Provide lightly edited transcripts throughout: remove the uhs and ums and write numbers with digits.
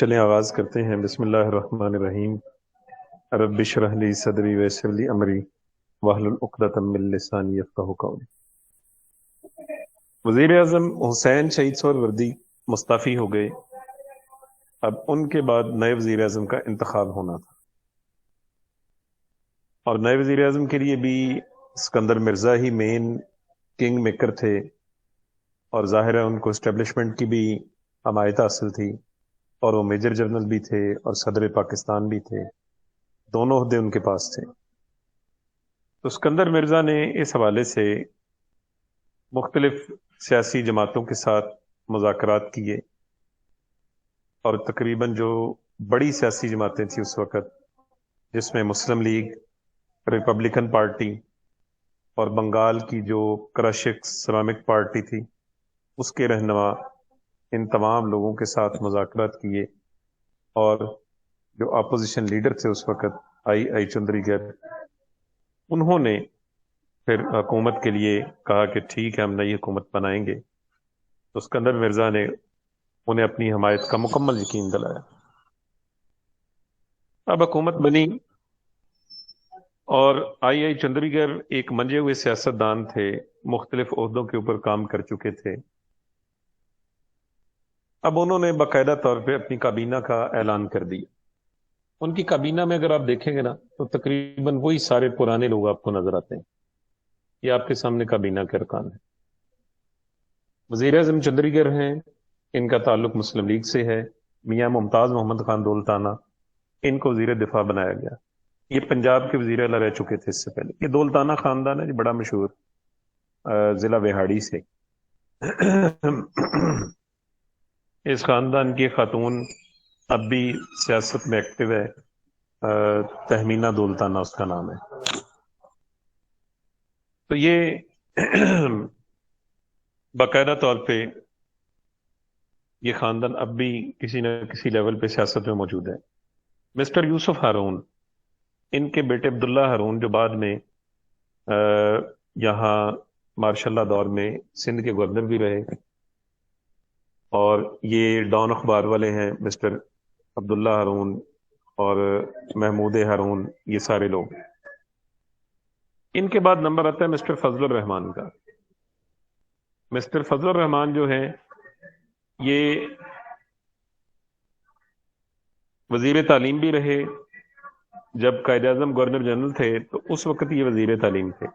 چلیں آغاز کرتے ہیں۔ بسم اللہ الرحمن الرحیم۔ رب اشرح لی صدری ویسر لی امری واحلل عقدۃ من لسانی یفقہوا قولی۔ وزیر اعظم حسین شہید سہروردی مستعفی ہو گئے۔ اب ان کے بعد نئے وزیر اعظم کا انتخاب ہونا تھا، اور نئے وزیر اعظم کے لیے بھی اسکندر مرزا ہی مین کنگ میکر تھے، اور ظاہر ہے ان کو اسٹیبلشمنٹ کی بھی حمایت حاصل تھی، اور وہ میجر جنرل بھی تھے اور صدر پاکستان بھی تھے، دونوں عہدے ان کے پاس تھے۔ تو اسکندر مرزا نے اس حوالے سے مختلف سیاسی جماعتوں کے ساتھ مذاکرات کیے، اور تقریباً جو بڑی سیاسی جماعتیں تھیں اس وقت، جس میں مسلم لیگ، ریپبلکن پارٹی اور بنگال کی جو کرشک اسلامک پارٹی تھی، اس کے رہنما، ان تمام لوگوں کے ساتھ مذاکرات کیے، اور جو اپوزیشن لیڈر تھے اس وقت آئی چندری گر، انہوں نے پھر حکومت کے لیے کہا کہ ٹھیک ہے ہم نئی حکومت بنائیں گے۔ تو اسکندر مرزا نے انہیں اپنی حمایت کا مکمل یقین دلایا۔ اب حکومت بنی، اور آئی چندری گر ایک منجے ہوئے سیاست دان تھے، مختلف عہدوں کے اوپر کام کر چکے تھے۔ اب انہوں نے باقاعدہ طور پہ اپنی کابینہ کا اعلان کر دیا۔ ان کی کابینہ میں اگر آپ دیکھیں گے نا تو تقریباً وہی سارے پرانے لوگ آپ کو نظر آتے ہیں۔ یہ آپ کے سامنے کابینہ کے ارکان ہیں۔ وزیر اعظم چندری گر ہیں، ان کا تعلق مسلم لیگ سے ہے۔ میاں ممتاز محمد خان دولتانہ، ان کو وزیر دفاع بنایا گیا۔ یہ پنجاب کے وزیر اعلیٰ رہ چکے تھے اس سے پہلے۔ یہ دولتانہ خاندان ہے، یہ بڑا مشہور ضلع وہاڑی سے۔ اس خاندان کی خاتون اب بھی سیاست میں ایکٹیو ہے، تہمینہ دولتانہ اس کا نام ہے۔ تو یہ باقاعدہ طور پہ یہ خاندان اب بھی کسی نہ کسی لیول پہ سیاست میں موجود ہے۔ مسٹر یوسف ہارون، ان کے بیٹے عبداللہ ہارون، جو بعد میں یہاں مارشاء اللہ دور میں سندھ کے گورنر بھی رہے، اور یہ ڈان اخبار والے ہیں، مسٹر عبداللہ ہارون اور محمود ہارون، یہ سارے لوگ۔ ان کے بعد نمبر آتا ہے مسٹر فضل الرحمان کا۔ مسٹر فضل الرحمان جو ہیں، یہ وزیر تعلیم بھی رہے۔ جب قائد اعظم گورنر جنرل تھے تو اس وقت یہ وزیر تعلیم تھے،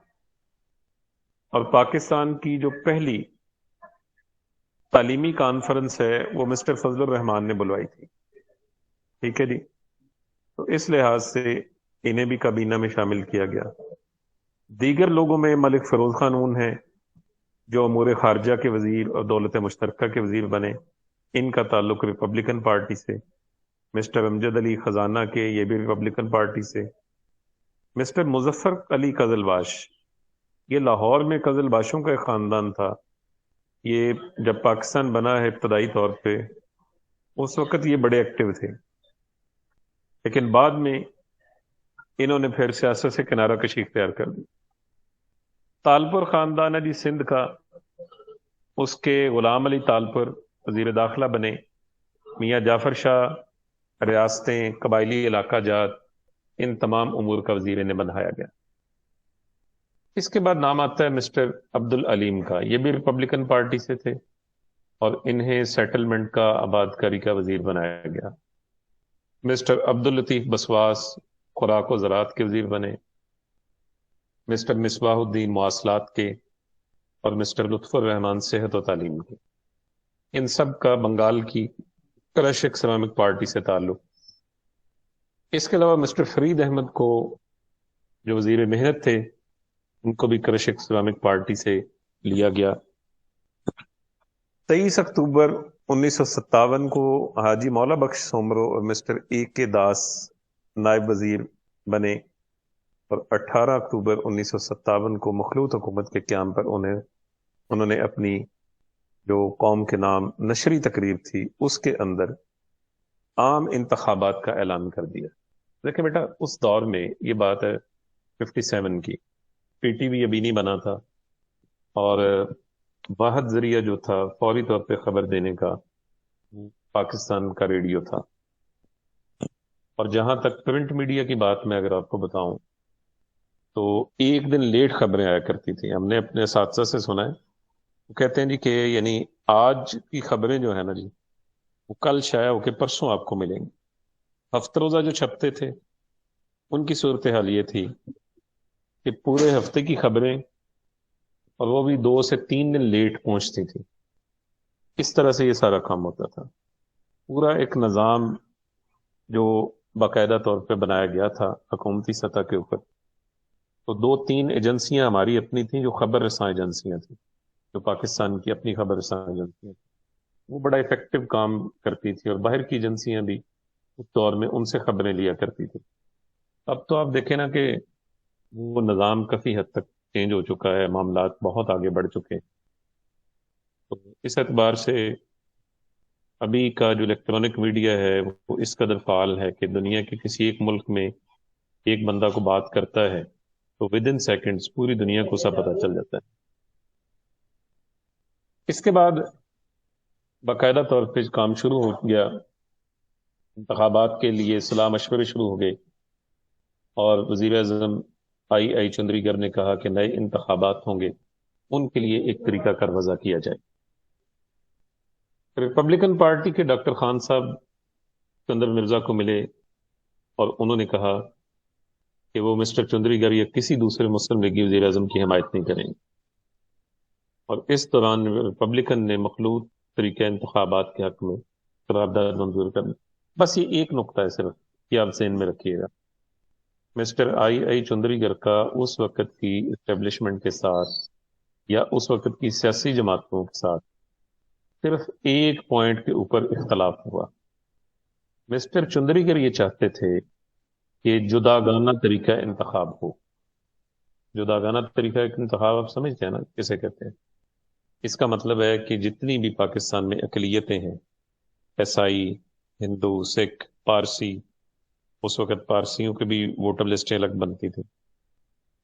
اور پاکستان کی جو پہلی تعلیمی کانفرنس ہے وہ مسٹر فضل الرحمان نے بلوائی تھی۔ ٹھیک ہے جی، تو اس لحاظ سے انہیں بھی کابینہ میں شامل کیا گیا۔ دیگر لوگوں میں ملک فیروز خان ہیں، جو امور خارجہ کے وزیر اور دولت مشترکہ کے وزیر بنے، ان کا تعلق ریپبلکن پارٹی سے۔ مسٹر امجد علی خزانہ کے، یہ بھی ریپبلکن پارٹی سے۔ مسٹر مظفر علی قزلباش، یہ لاہور میں قزلباشوں کا ایک خاندان تھا۔ یہ جب پاکستان بنا ہے ابتدائی طور پہ، اس وقت یہ بڑے ایکٹیو تھے، لیکن بعد میں انہوں نے پھر سیاست سے کنارہ کشی اختیار کر دی۔ تالپور خاندان ہے جی سندھ کا، اس کے غلام علی تالپور وزیر داخلہ بنے۔ میاں جعفر شاہ ریاستیں، قبائلی علاقہ جات، ان تمام امور کا وزیر انہیں بنایا گیا۔ اس کے بعد نام آتا ہے مسٹر عبد العلیم کا، یہ بھی ریپبلکن پارٹی سے تھے، اور انہیں سیٹلمنٹ کا، آباد کاری کا وزیر بنایا گیا۔ مسٹر عبد اللطیف بسواس خوراک و زراعت کے وزیر بنے۔ مسٹر مصباح الدین مواصلات کے، اور مسٹر لطف الرحمان صحت و تعلیم کے۔ ان سب کا بنگال کی کرشک اسلامک پارٹی سے تعلق۔ اس کے علاوہ مسٹر فرید احمد کو، جو وزیر محنت تھے، ان کو بھی کرشک اسلامک پارٹی سے لیا گیا۔ 23 اکتوبر 1957 کو حاجی مولا بخش سومرو اور مسٹر اے کے داس نائب وزیر بنے، اور 18 اکتوبر 1957 کو مخلوط حکومت کے قیام پر انہوں نے اپنی جو قوم کے نام نشری تقریب تھی، اس کے اندر عام انتخابات کا اعلان کر دیا۔ دیکھیں بیٹا، اس دور میں یہ بات ہے 57 کی، پی ٹی وی ابھی نہیں بنا تھا، اور واحد ذریعہ جو تھا فوری طور پہ خبر دینے کا، پاکستان کا ریڈیو تھا۔ اور جہاں تک پرنٹ میڈیا کی بات میں اگر آپ کو بتاؤں تو ایک دن لیٹ خبریں آیا کرتی تھیں. ہم نے اپنے اساتذہ سے سنا ہے، وہ کہتے ہیں جی کہ یعنی آج کی خبریں جو ہے نا جی، وہ کل شائع ہو کے پرسوں آپ کو ملیں گی. ہفتہ روزہ جو چھپتے تھے ان کی صورتحال یہ تھی کہ پورے ہفتے کی خبریں، اور وہ بھی 2 سے 3 دن لیٹ پہنچتی تھی. اس طرح سے یہ سارا کام ہوتا تھا. پورا ایک نظام جو باقاعدہ طور پہ بنایا گیا تھا حکومتی سطح کے اوپر. تو 2 3 ایجنسیاں ہماری اپنی تھیں جو خبر رساں ایجنسیاں تھیں، جو پاکستان کی اپنی خبر رساں ایجنسیاں تھیں. وہ بڑا افیکٹو کام کرتی تھی، اور باہر کی ایجنسیاں بھی اس دور میں ان سے خبریں لیا کرتی تھی. اب تو آپ دیکھیں نا کہ وہ نظام کافی حد تک چینج ہو چکا ہے، معاملات بہت آگے بڑھ چکے ہیں. تو اس اعتبار سے ابھی کا جو الیکٹرانک میڈیا ہے وہ اس قدر فعال ہے کہ دنیا کے کسی ایک ملک میں ایک بندہ کو بات کرتا ہے تو ود ان سیکنڈز پوری دنیا کو سب پتہ چل جاتا ہے. اس کے بعد باقاعدہ طور پہ کام شروع ہو گیا، انتخابات کے لیے صلاح مشورے شروع ہو گئے، اور وزیر اعظم آئی آئی چندری گر نے کہا کہ نئے انتخابات ہوں گے، ان کے لیے ایک طریقہ کار وضع کیا جائے. ریپبلکن پارٹی کے ڈاکٹر خان صاحب چندر مرزا کو ملے، اور انہوں نے کہا کہ وہ مسٹر چندری گر یا کسی دوسرے مسلم لیگی وزیر اعظم کی حمایت نہیں کریں گے. اور اس دوران ریپبلکن نے مخلوط طریقہ انتخابات کے حق میں قرارداد منظور کر لی. بس یہ ایک نقطہ ہے صرف کہ آپ ذہن میں رکھیے گا. مسٹر آئی آئی چندری گر کا اس وقت کی اسٹیبلشمنٹ کے ساتھ یا اس وقت کی سیاسی جماعتوں کے ساتھ صرف ایک پوائنٹ کے اوپر اختلاف ہوا. مسٹر چندری گر یہ چاہتے تھے کہ جداگانہ طریقہ انتخاب ہو. جداگانہ طریقہ انتخاب آپ سمجھتے ہیں نا کسے کہتے ہیں؟ اس کا مطلب ہے کہ جتنی بھی پاکستان میں اقلیتیں ہیں، عیسائی، ہندو، سکھ، پارسی، اس وقت پارسیوں کی بھی ووٹر لسٹیں الگ بنتی تھیں،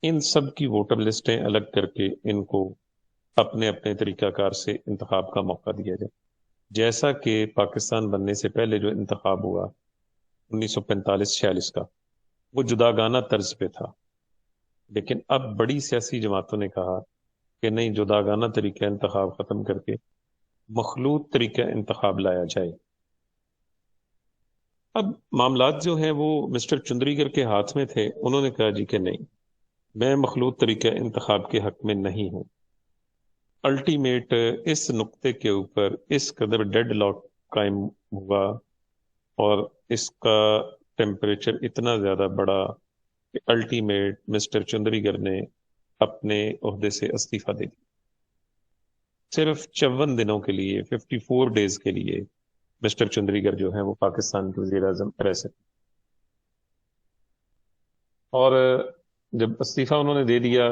ان سب کی ووٹر لسٹیں الگ کر کے ان کو اپنے اپنے طریقہ کار سے انتخاب کا موقع دیا جائے. جیسا کہ پاکستان بننے سے پہلے جو انتخاب ہوا 1945-46 کا، وہ جداگانہ طرز پہ تھا. لیکن اب بڑی سیاسی جماعتوں نے کہا کہ نہیں، جداگانہ طریقہ انتخاب ختم کر کے مخلوط طریقہ انتخاب لایا جائے. اب معاملات جو ہیں وہ مسٹر چندری گر کے ہاتھ میں تھے. انہوں نے کہا جی کہ نہیں، میں مخلوط طریقہ انتخاب کے حق میں نہیں ہوں. الٹیمیٹ اس نقطے کے اوپر اس قدر ڈیڈ لاک قائم ہوا، اور اس کا ٹیمپریچر اتنا زیادہ بڑا کہ الٹیمیٹ مسٹر چندری گر نے اپنے عہدے سے استعفیٰ دے دیا. صرف 54 دنوں کے لیے، 54 ڈیز کے لیے مسٹر چندری گر جو ہیں وہ پاکستان کے وزیر اعظم رہ سکتے. اور جب استعفیٰ انہوں نے دے دیا،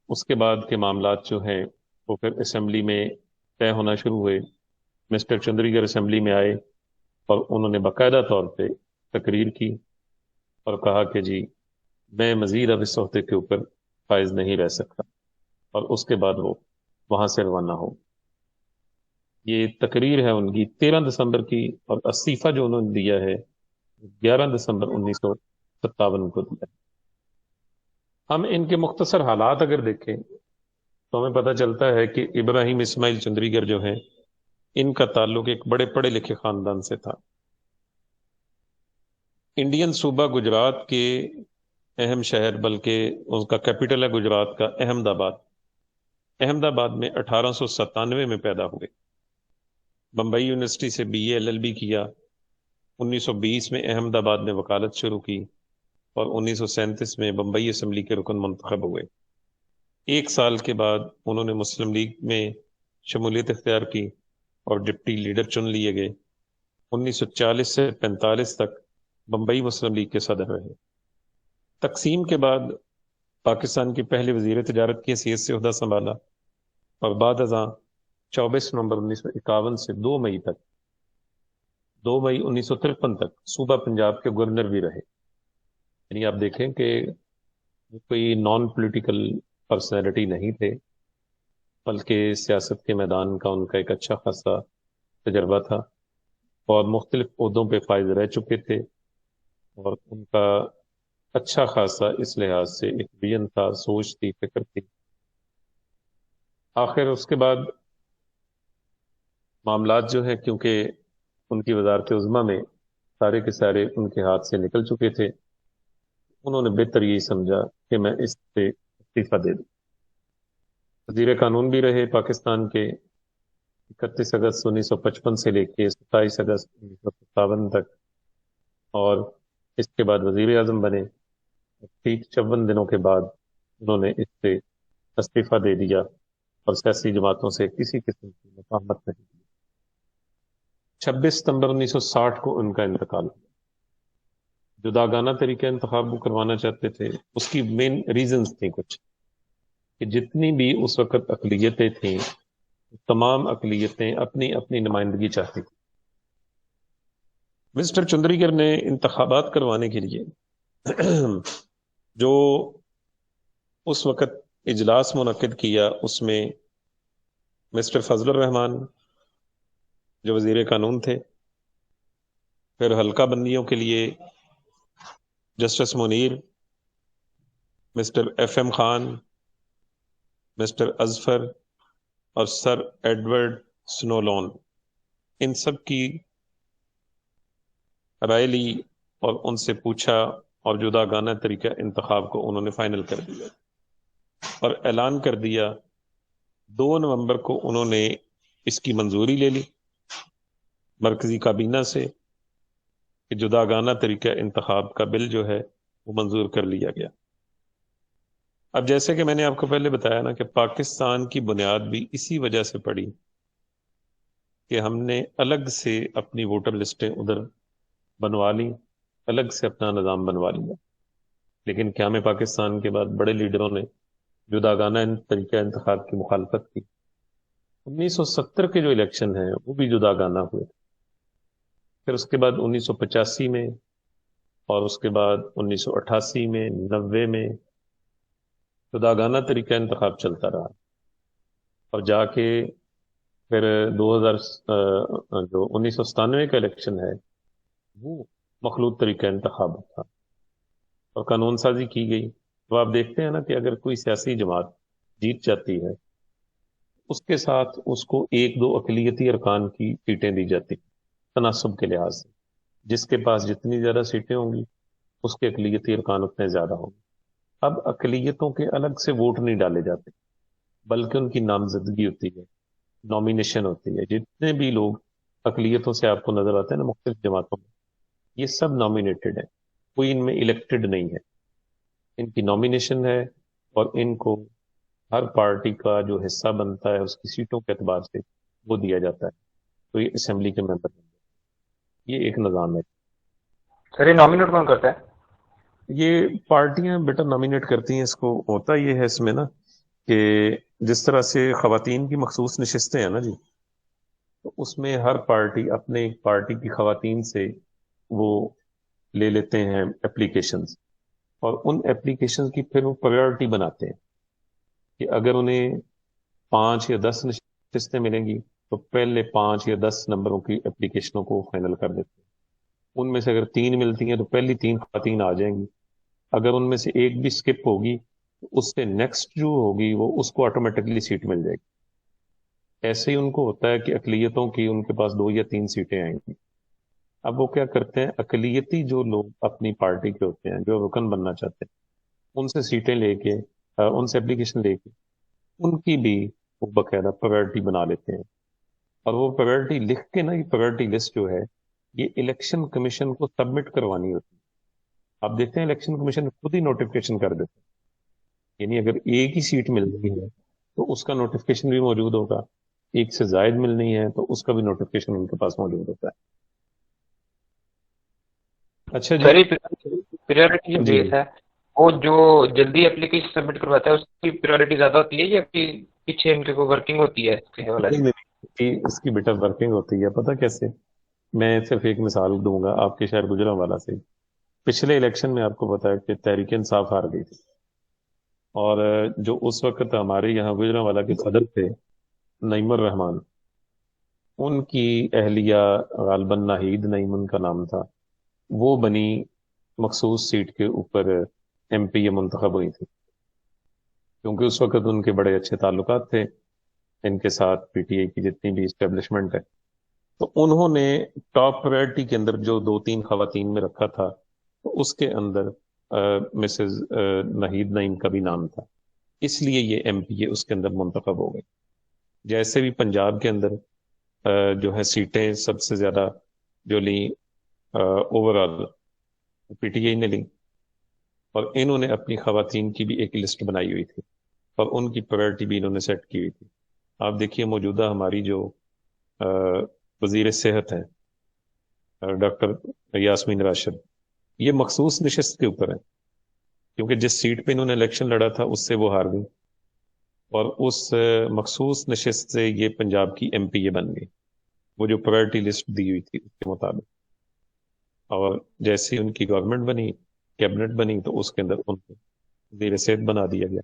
اس کے بعد کے معاملات جو ہیں وہ پھر اسمبلی میں طے ہونا شروع ہوئے. مسٹر چندری گر اسمبلی میں آئے اور انہوں نے باقاعدہ طور پہ تقریر کی اور کہا کہ جی میں مزید اب اس عہدے کے اوپر فائز نہیں رہ سکتا، اور اس کے بعد وہ وہاں سے روانہ ہو. یہ تقریر ہے ان کی 13 دسمبر کی، اور استعفیٰ جو انہوں نے دیا ہے 11 دسمبر 1957 کو دیا. ہم ان کے مختصر حالات اگر دیکھیں تو ہمیں پتہ چلتا ہے کہ ابراہیم اسماعیل چندری گر جو ہیں ان کا تعلق ایک بڑے پڑھے لکھے خاندان سے تھا. انڈین صوبہ گجرات کے اہم شہر، بلکہ اس کا کیپٹل ہے گجرات کا احمد آباد. احمد آباد میں 1897 میں پیدا ہوئے. بمبئی یونیورسٹی سے B A L L B کیا. 1920 میں احمد آباد میں وکالت شروع کی، اور 1937 میں بمبئی اسمبلی کے رکن منتخب ہوئے. 1 سال کے بعد انہوں نے مسلم لیگ میں شمولیت اختیار کی اور ڈپٹی لیڈر چن لیے گئے. 1940 سے 45 تک بمبئی مسلم لیگ کے صدر رہے. تقسیم کے بعد پاکستان کے پہلے وزیر تجارت کی حیثیت سے عہدہ سنبھالا، اور بعد ازاں 24 نومبر 1951 سے 2 مئی تک، 2 مئی 1953 تک صوبہ پنجاب کے گورنر بھی رہے. یعنی آپ دیکھیں کہ وہ کوئی نان پولیٹیکل پرسنالٹی نہیں تھے، بلکہ سیاست کے میدان کا ان کا ایک اچھا خاصا تجربہ تھا، اور مختلف عہدوں پہ فائز رہ چکے تھے. اور ان کا اچھا خاصا اس لحاظ سے ایک ویژن تھا، سوچ تھی، فکر تھی۔ آخر اس کے بعد معاملات جو ہیں، کیونکہ ان کی وزارت عظمیٰ میں سارے کے سارے ان کے ہاتھ سے نکل چکے تھے، انہوں نے بہتر یہی سمجھا کہ میں اس سے استعفیٰ دے دوں۔ وزیر قانون بھی رہے پاکستان کے 31 اگست 1955 سے لے کے 27 اگست 1957 تک، اور اس کے بعد وزیر اعظم بنے۔ ٹھیک 54 دنوں کے بعد انہوں نے اس سے استعفیٰ دے دیا اور سیاسی جماعتوں سے کسی قسم کی مفاہمت نہیں کی۔ 26 ستمبر 1960 کو ان کا انتقال ہوا۔ جداگانہ طریقہ انتخاب وہ کروانا چاہتے تھے، اس کی مین ریزنز تھیں کچھ، کہ جتنی بھی اس وقت اقلیتیں تھیں، تمام اقلیتیں اپنی اپنی نمائندگی چاہتی تھیں۔ مسٹر چندریگر نے انتخابات کروانے کے لیے جو اس وقت اجلاس منعقد کیا، اس میں مسٹر فضل الرحمان جو وزیر قانون تھے، پھر حلقہ بندیوں کے لیے justice Munir, mister F M Khan, mister Azfar اور سر ایڈورڈ سنولون، ان سب کی رائے لی اور ان سے پوچھا، اور جدا گانہ طریقہ انتخاب کو انہوں نے فائنل کر دیا اور اعلان کر دیا۔ 2 نومبر کو انہوں نے اس کی منظوری لے لی مرکزی کابینہ سے کہ جدا گانہ طریقہ انتخاب کا بل جو ہے وہ منظور کر لیا گیا۔ اب جیسے کہ میں نے آپ کو پہلے بتایا نا کہ پاکستان کی بنیاد بھی اسی وجہ سے پڑی کہ ہم نے الگ سے اپنی ووٹر لسٹیں ادھر بنوا لی، الگ سے اپنا نظام بنوا لیا، لیکن قیام پاکستان کے بعد بڑے لیڈروں نے جدا گانہ طریقہ انتخاب کی مخالفت کی۔ 1970 کے جو الیکشن ہیں وہ بھی جدا گانہ ہوئے، پھر اس کے بعد 1985 میں، اور اس کے بعد 1988 میں، 90 میں جدا گانہ طریقہ انتخاب چلتا رہا، اور جا کے پھر 2000 جو 1997 کا الیکشن ہے وہ مخلوط طریقہ انتخاب تھا اور قانون سازی کی گئی۔ تو آپ دیکھتے ہیں نا کہ اگر کوئی سیاسی جماعت جیت جاتی ہے، اس کے ساتھ اس کو 1 2 اقلیتی ارکان کی سیٹیں دی جاتی تناسب کے لحاظ سے، جس کے پاس جتنی زیادہ سیٹیں ہوں گی اس کے اقلیتی ارکان اتنے زیادہ ہوں گے۔ اب اقلیتوں کے الگ سے ووٹ نہیں ڈالے جاتے، بلکہ ان کی نامزدگی ہوتی ہے، نامینیشن ہوتی ہے۔ جتنے بھی لوگ اقلیتوں سے آپ کو نظر آتے ہیں نا مختلف جماعتوں میں، یہ سب نامینیٹڈ ہیں، کوئی ان میں الیکٹڈ نہیں ہے، ان کی نامینیشن ہے، اور ان کو ہر پارٹی کا جو حصہ بنتا ہے اس کی سیٹوں کے اعتبار سے وہ دیا جاتا ہے، تو یہ اسمبلی کے ممبر ہیں۔ یہ ایک نظام ہے۔ سر یہ نامینیٹ کون کرتا ہے؟ یہ پارٹیاں بیٹا نامینیٹ کرتی ہیں، اس کو ہوتا یہ ہے اس میں نا کہ جس طرح سے خواتین کی مخصوص نشستیں ہیں نا جی، تو اس میں ہر پارٹی اپنے پارٹی کی خواتین سے وہ لے لیتے ہیں اپلیکیشنز، اور ان اپلیکیشنز کی پھر وہ پریورٹی بناتے ہیں کہ اگر انہیں 5 یا 10 نشستیں ملیں گی تو پہلے 5 یا 10 نمبروں کی اپلیکیشنوں کو فائنل کر دیتے ہیں۔ ان میں سے اگر 3 ملتی ہیں تو پہلی 3 خواتین آ جائیں گی، اگر ان میں سے ایک بھی سکپ ہوگی تو اس سے نیکسٹ جو ہوگی وہ اس کو آٹومیٹکلی سیٹ مل جائے گی۔ ایسے ہی ان کو ہوتا ہے کہ اقلیتوں کی ان کے پاس 2 یا 3 سیٹیں آئیں گی۔ اب وہ کیا کرتے ہیں، اقلیتی جو لوگ اپنی پارٹی کے ہوتے ہیں جو رکن بننا چاہتے ہیں، ان سے سیٹیں لے کے ان سے اپلیکیشن لے کے ان کی بھی وہ باقاعدہ پریورٹی بنا لیتے ہیں، اور وہ پریورٹی لکھ کے نا، یہ پریورٹی لسٹ جو ہے یہ الیکشن کمیشن کو سبمٹ کروانی ہوتی ہے۔ آپ دیکھتے ہیں الیکشن کمیشن خود ہی نوٹیفکیشن کر دیتے ہیں، یعنی اگر ایک ہی سیٹ مل رہی ہے تو اس کا نوٹیفکیشن بھی موجود ہوگا، ایک سے زائد ملنی ہے تو اس کا بھی نوٹیفکیشن ان کے پاس موجود ہوتا ہے۔ اچھا جی۔ سر یہ پریورٹی جو جی بیس ہے وہ جو جلدی اپلیکیشن سبمٹ کرواتا ہے اس کی پریورٹی زیادہ ہوتی ہے یا پیچھے ان کی کوئی ورکنگ ہوتی ہے اس کے حوالے سے؟ نہیں، اس کی بیٹا ورکنگ ہوتی ہے، پتہ کیسے؟ میں صرف ایک مثال دوں گا آپ کے شہر گجرانوالہ سے۔ پچھلے الیکشن میں آپ کو پتا ہے کہ تحریک انصاف ہار گئی تھی، اور جو اس وقت ہمارے یہاں گجرانوالہ کے صدر تھے نعیم الرحمان، ان کی اہلیہ غالباً ناہید نعیم ان کا نام تھا، وہ بنی مخصوص سیٹ کے اوپر ایم پی اے منتخب ہوئی تھی، کیونکہ اس وقت ان کے بڑے اچھے تعلقات تھے ان کے ساتھ، پی ٹی آئی کی جتنی بھی اسٹیبلشمنٹ ہے، تو انہوں نے ٹاپ پرائرٹی کے اندر جو 2 3 خواتین میں رکھا تھا، تو اس کے اندر مسز نہید نعیم کا بھی نام تھا، اس لیے یہ ایم پی اے اس کے اندر منتخب ہو گئی۔ جیسے بھی پنجاب کے اندر جو ہے سیٹیں سب سے زیادہ جو لیں over all P T I نے لی، اور انہوں نے اپنی خواتین کی بھی ایک لسٹ بنائی ہوئی تھی اور ان کی پرائرٹی بھی انہوں نے سیٹ کی ہوئی تھی۔ آپ دیکھیے موجودہ ہماری جو وزیر صحت ہیں ڈاکٹر یاسمین راشد، یہ مخصوص نشست کے اوپر ہے، کیونکہ جس سیٹ پہ انہوں نے الیکشن لڑا تھا اس سے وہ ہار گئی، اور اس مخصوص نشست سے یہ پنجاب کی ایم پی اے بن گئی، وہ جو پرائرٹی لسٹ دی ہوئی تھی اس کے مطابق۔ اور جیسے ان کی گورنمنٹ بنی، کیبنٹ بنی، تو اس کے اندر ان کو وزیر صحت بنا دیا گیا۔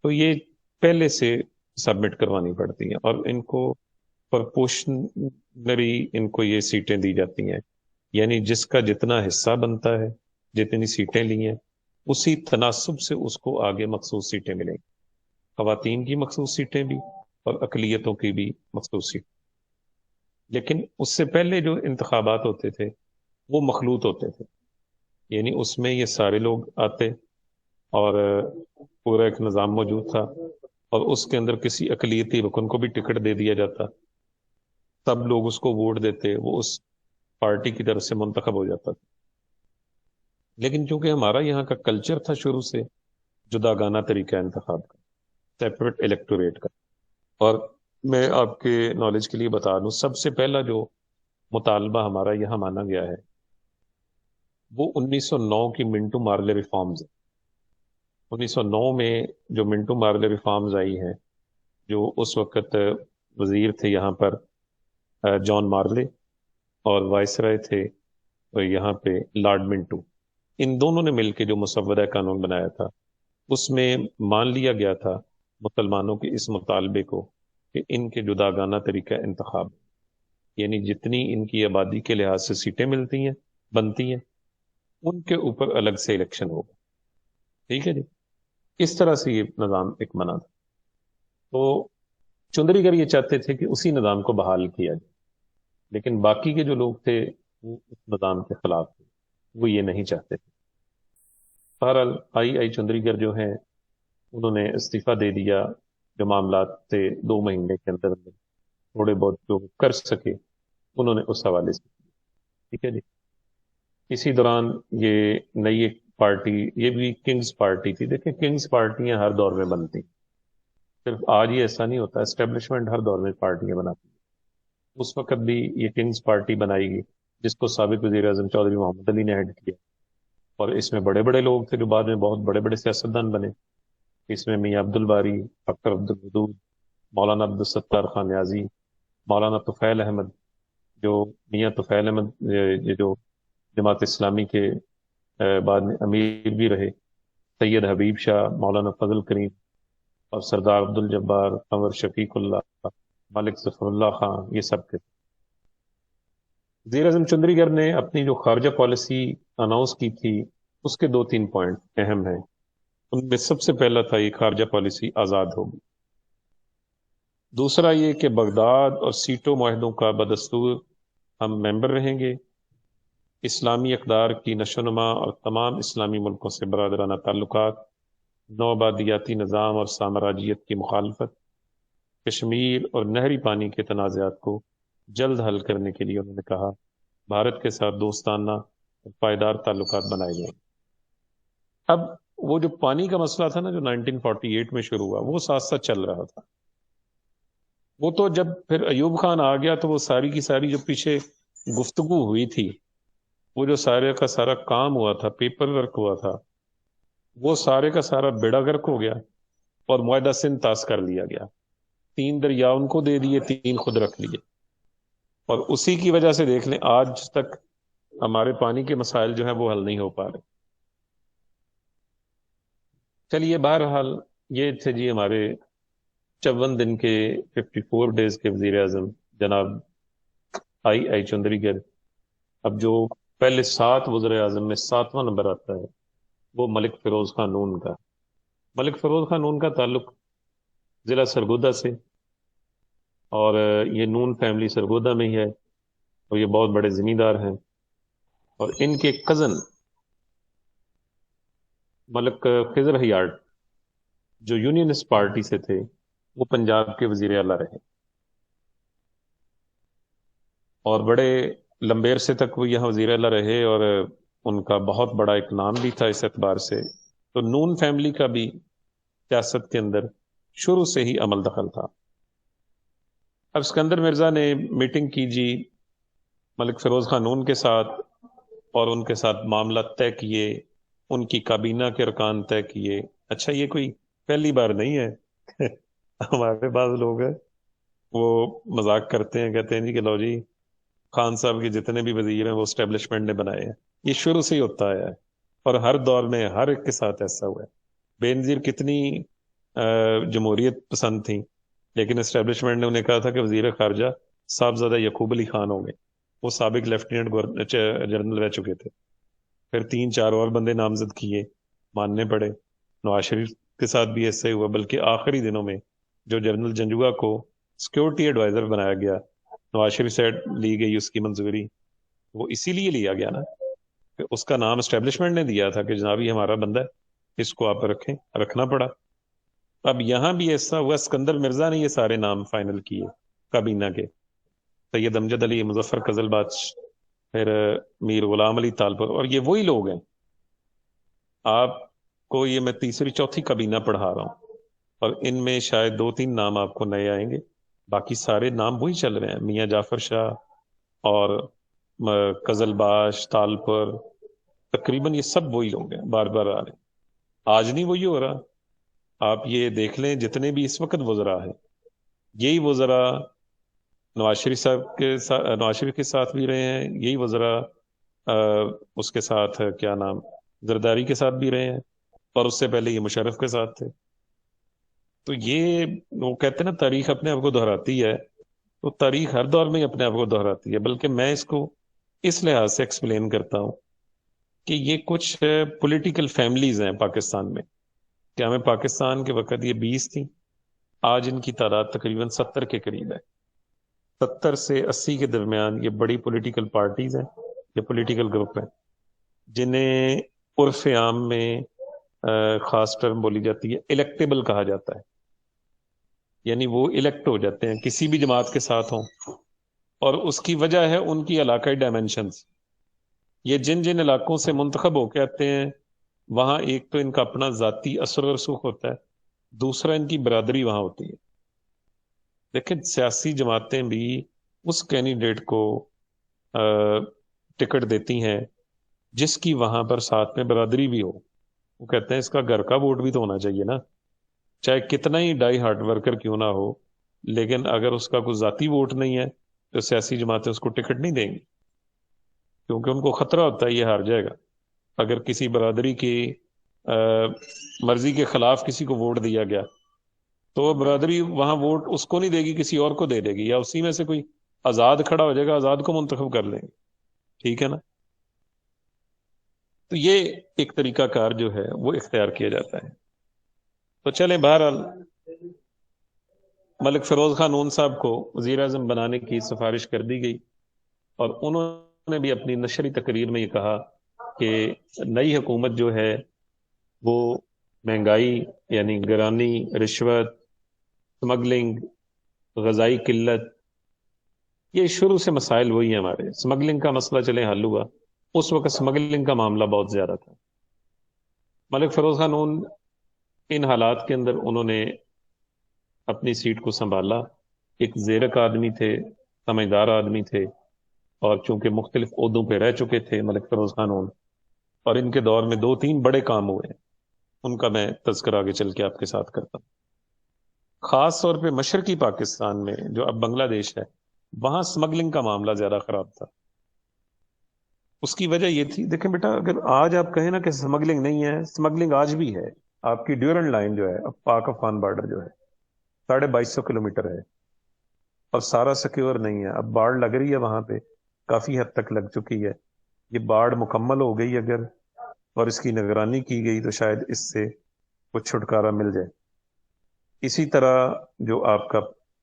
تو یہ پہلے سے سبمٹ کروانی پڑتی ہیں، اور ان کو پرپورشنری ان کو یہ سیٹیں دی جاتی ہیں، یعنی جس کا جتنا حصہ بنتا ہے، جتنی سیٹیں لی ہیں، اسی تناسب سے اس کو آگے مخصوص سیٹیں ملیں گی، خواتین کی مخصوص سیٹیں بھی اور اقلیتوں کی بھی مخصوص سیٹیں۔ لیکن اس سے پہلے جو انتخابات ہوتے تھے وہ مخلوط ہوتے تھے، یعنی اس میں یہ سارے لوگ آتے اور پورا ایک نظام موجود تھا، اور اس کے اندر کسی اقلیتی رکن کو بھی ٹکٹ دے دیا جاتا، سب لوگ اس کو ووٹ دیتے، وہ اس پارٹی کی طرف سے منتخب ہو جاتا تھا۔ لیکن چونکہ ہمارا یہاں کا کلچر تھا شروع سے جدا گانا طریقہ انتخاب کا، سیپریٹ الیکٹوریٹ کا، اور میں آپ کے نالج کے لیے بتا دوں، سب سے پہلا جو مطالبہ ہمارا یہاں مانا گیا ہے وہ 1909 کی منٹو مارلے ریفارمز۔ 1909 میں جو منٹو مارلے ریفارمز آئی ہیں، جو اس وقت وزیر تھے یہاں پر جان مارلے، اور وائسرائے تھے یہاں پہ لارڈ منٹو، ان دونوں نے مل کے جو مسودہ قانون بنایا تھا، اس میں مان لیا گیا تھا مسلمانوں کے اس مطالبے کو کہ ان کے جداگانہ طریقہ انتخاب، یعنی جتنی ان کی آبادی کے لحاظ سے سیٹیں ملتی ہیں بنتی ہیں، ان کے اوپر الگ سے الیکشن ہوگا۔ ٹھیک ہے جی، اس طرح سے یہ نظام ایک بنا تھا۔ تو چندری گر یہ چاہتے تھے کہ اسی نظام کو بحال کیا جائے، لیکن باقی کے جو لوگ تھے وہ اس نظام کے خلاف تھے، وہ یہ نہیں چاہتے تھے۔ بہرحال آئی چندری گر جو ہیں انہوں نے استعفیٰ دے دیا، جو معاملات تھے 2 مہینے کے اندر اندر تھوڑے بہت جو کر سکے انہوں نے اس حوالے سے۔ ٹھیک ہے جی، اسی دوران یہ نئی ایک پارٹی، یہ بھی کنگز پارٹی تھی۔ دیکھیں کنگز پارٹیاں ہر دور میں بنتی، صرف آج ہی ایسا نہیں ہوتا، اسٹیبلشمنٹ ہر دور میں پارٹیاں بناتی ہیں۔ اس وقت بھی یہ کنگز پارٹی بنائی گئی، جس کو سابق وزیر اعظم چودھری محمد علی نے ہیڈ کیا، اور اس میں بڑے بڑے لوگ تھے جو بعد میں بہت بڑے بڑے سیاستدان بنے۔ اس میں میاں عبد الباری، ڈاکٹر عبد الودود، مولانا عبد الستار خان نیازی، مولانا طفیل احمد، جو میاں طفیل احمد یہ جو جماعت اسلامی کے بعد میں امیر بھی رہے، سید حبیب شاہ، مولانا فضل کریم، اور سردار عبد الجبار، قمر شفیق اللہ، ملک ظفر اللہ خان، یہ سب تھے۔ وزیر اعظم چندری گر نے اپنی جو خارجہ پالیسی اناؤنس کی تھی، اس کے 2 3 پوائنٹ اہم ہیں۔ ان میں سب سے پہلا تھا یہ خارجہ پالیسی آزاد ہوگی، دوسرا یہ کہ بغداد اور سیٹوں معاہدوں کا بدستور ہم ممبر رہیں گے، اسلامی اقدار کی نشو و نما اور تمام اسلامی ملکوں سے برادرانہ تعلقات، نوآبادیاتی نظام اور سامراجیت کی مخالفت، کشمیر اور نہری پانی کے تنازعات کو جلد حل کرنے کے لیے انہوں نے کہا بھارت کے ساتھ دوستانہ اور پائیدار تعلقات بنائے جائیں۔ اب وہ جو پانی کا مسئلہ تھا نا، جو 1948 میں شروع ہوا، وہ ساتھ ساتھ چل رہا تھا۔ وہ تو جب پھر ایوب خان آ گیا تو وہ ساری کی ساری جو پیچھے گفتگو ہوئی تھی، وہ جو سارے کا سارا کام ہوا تھا، پیپر ورک ہوا تھا، وہ سارے کا سارا بیڑا غرق ہو گیا، اور معاہدہ سندھ پاس کر لیا گیا۔ 3 دریا ان کو دے دیے، 3 خود رکھ لیے، اور اسی کی وجہ سے دیکھ لیں آج تک ہمارے پانی کے مسائل جو ہیں وہ حل نہیں ہو پا رہے۔ چلیے بہرحال یہ تھے جی ہمارے 54 دن کے 54 ڈیز کے وزیر اعظم جناب آئی چندری گر۔ اب جو پہلے 7 وزراء اعظم میں 7واں نمبر آتا ہے وہ ملک فیروز خان نون کا۔ ملک فیروز خان نون کا تعلق ضلع سرگودا سے، اور یہ نون فیملی سرگودا میں ہی ہے، اور یہ بہت بڑے زمیندار ہیں۔ اور ان کے کزن ملک خضر حیات جو یونینسٹ پارٹی سے تھے، وہ پنجاب کے وزیر اعلیٰ رہے، اور بڑے لمبے عرصے تک وہ یہاں وزیر اعلیٰ رہے، اور ان کا بہت بڑا ایک نام بھی تھا اس اعتبار سے۔ تو نون فیملی کا بھی سیاست کے اندر شروع سے ہی عمل دخل تھا۔ اب اسکندر مرزا نے میٹنگ کی جی ملک فیروز خان نون کے ساتھ، اور ان کے ساتھ معاملات طے کیے، ان کی کابینہ کے ارکان طے کیے۔ اچھا، یہ کوئی پہلی بار نہیں ہے ہمارے بعض لوگ ہیں وہ مذاق کرتے ہیں، کہتے ہیں جی کہ لو جی خان صاحب کے جتنے بھی وزیر ہیں وہ اسٹیبلشمنٹ نے بنائے ہیں۔ یہ شروع سے ہی ہوتا آیا ہے، اور ہر دور میں ہر ایک کے ساتھ ایسا ہوا ہے۔ بے نظیر کتنی جمہوریت پسند تھیں، لیکن اسٹیبلشمنٹ نے انہیں کہا تھا کہ وزیر خارجہ صاحبزادہ یعقوب علی خان ہوں گے، وہ سابق لیفٹیننٹ جنرل رہ چکے تھے۔ پھر 3 4 اور بندے نامزد کیے، ماننے پڑے۔ نواز شریف کے ساتھ بھی ایسے ہی ہوا، بلکہ آخری دنوں میں جو جنرل جنجوعہ کو سیکورٹی ایڈوائزر بنایا گیا، نواز شریف سے لی گئی اس کی منظوری، وہ اسی لیے لیا گیا نا کہ اس کا نام اسٹیبلشمنٹ نے دیا تھا کہ جناب یہ ہمارا بندہ ہے، اس کو آپ رکھیں، رکھنا پڑا۔ اب یہاں بھی ایسا ہوا، اسکندر مرزا نے یہ سارے نام فائنل کیے کابینہ کے، سید امجد علی، مظفر قزل بادش، پھر میر غلام علی طالپور، اور یہ وہی لوگ ہیں۔ آپ کو یہ میں تیسری چوتھی کابینہ پڑھا رہا ہوں، اور ان میں شاید 2 3 نام آپ کو نئے آئیں گے، باقی سارے نام وہی چل رہے ہیں، میاں جعفر شاہ اور قزل باش، طالپور، تقریباً یہ سب وہی لوگ ہیں، بار بار آ رہے ہیں۔ آج نہیں وہی ہو رہا، آپ یہ دیکھ لیں جتنے بھی اس وقت وزراء ہیں، یہی وزراء نواز شریف صاحب کے ساتھ، نواز شریف کے ساتھ بھی رہے ہیں، یہی وزراء اس کے ساتھ کیا نام زرداری کے ساتھ بھی رہے ہیں، اور اس سے پہلے یہ مشرف کے ساتھ تھے۔ تو یہ وہ کہتے ہیں نا تاریخ اپنے آپ کو دہراتی ہے، تو تاریخ ہر دور میں ہی اپنے آپ کو دہراتی ہے، بلکہ میں اس کو اس لحاظ سے ایکسپلین کرتا ہوں کہ یہ کچھ پولیٹیکل فیملیز ہیں پاکستان میں، کہ ہمیں پاکستان کے وقت یہ 20 تھیں، آج ان کی تعداد تقریباً 70 کے قریب ہے۔ 70 سے 80 کے درمیان یہ بڑی پولیٹیکل پارٹیز ہیں، یہ پولیٹیکل گروپ ہیں، جنہیں عرف عام میں خاص ٹرم بولی جاتی ہے الیکٹیبل کہا جاتا ہے، یعنی وہ الیکٹ ہو جاتے ہیں کسی بھی جماعت کے ساتھ ہوں، اور اس کی وجہ ہے ان کی علاقائی ڈائمنشنز۔ یہ جن جن علاقوں سے منتخب ہو کے آتے ہیں، وہاں ایک تو ان کا اپنا ذاتی اثر و رسوخ ہوتا ہے، دوسرا ان کی برادری وہاں ہوتی ہے۔ لیکن سیاسی جماعتیں بھی اس کینڈیڈیٹ کو ٹکٹ دیتی ہیں جس کی وہاں پر ساتھ میں برادری بھی ہو۔ وہ کہتے ہیں اس کا گھر کا ووٹ بھی تو ہونا چاہیے نا، چاہے کتنا ہی ڈائی ہارڈ ورکر کیوں نہ ہو، لیکن اگر اس کا کوئی ذاتی ووٹ نہیں ہے تو سیاسی جماعتیں اس کو ٹکٹ نہیں دیں گی، کیونکہ ان کو خطرہ ہوتا ہے یہ ہار جائے گا۔ اگر کسی برادری کی مرضی کے خلاف کسی کو ووٹ دیا گیا تو وہ برادری وہاں ووٹ اس کو نہیں دے گی، کسی اور کو دے دے گی، یا اسی میں سے کوئی آزاد کھڑا ہو جائے گا، آزاد کو منتخب کر لیں گے، ٹھیک ہے نا۔ تو یہ ایک طریقہ کار جو ہے وہ اختیار کیا جاتا ہے۔ تو چلیں، بہرحال ملک فیروز خان نون صاحب کو وزیر اعظم بنانے کی سفارش کر دی گئی، اور انہوں نے بھی اپنی نشری تقریر میں یہ کہا کہ نئی حکومت جو ہے وہ مہنگائی یعنی گرانی، رشوت، سمگلنگ، غذائی قلت، یہ شروع سے مسائل وہی ہیں ہمارے۔ سمگلنگ کا مسئلہ چلے حل ہوا، اس وقت سمگلنگ کا معاملہ بہت زیادہ تھا۔ ملک فیروز خان نون ان حالات کے اندر انہوں نے اپنی سیٹ کو سنبھالا، ایک زیرک آدمی تھے، سمجھدار آدمی تھے، اور چونکہ مختلف عہدوں پہ رہ چکے تھے ملک فیروز خان نون، اور ان کے دور میں 2 3 بڑے کام ہوئے ہیں، ان کا میں تذکرہ آگے چل کے آپ کے ساتھ کرتا ہوں۔ خاص طور پہ مشرقی پاکستان میں جو اب بنگلہ دیش ہے، وہاں سمگلنگ کا معاملہ زیادہ خراب تھا۔ اس کی وجہ یہ تھی، دیکھیں بیٹا، اگر آج آپ کہیں نا کہ سمگلنگ نہیں ہے، سمگلنگ آج بھی ہے۔ آپ کی ڈیورنڈ لائن جو ہے، اب پاک افغان بارڈر جو ہے 2250 کلومیٹر ہے، اور سارا سیکیور نہیں ہے، اب باڑ لگ رہی ہے وہاں پہ، کافی حد تک لگ چکی ہے، یہ باڑ مکمل ہو گئی اگر اور اس کی نگرانی کی گئی تو شاید اس سے کچھ چھٹکارا مل جائے۔ اسی طرح جو آپ کا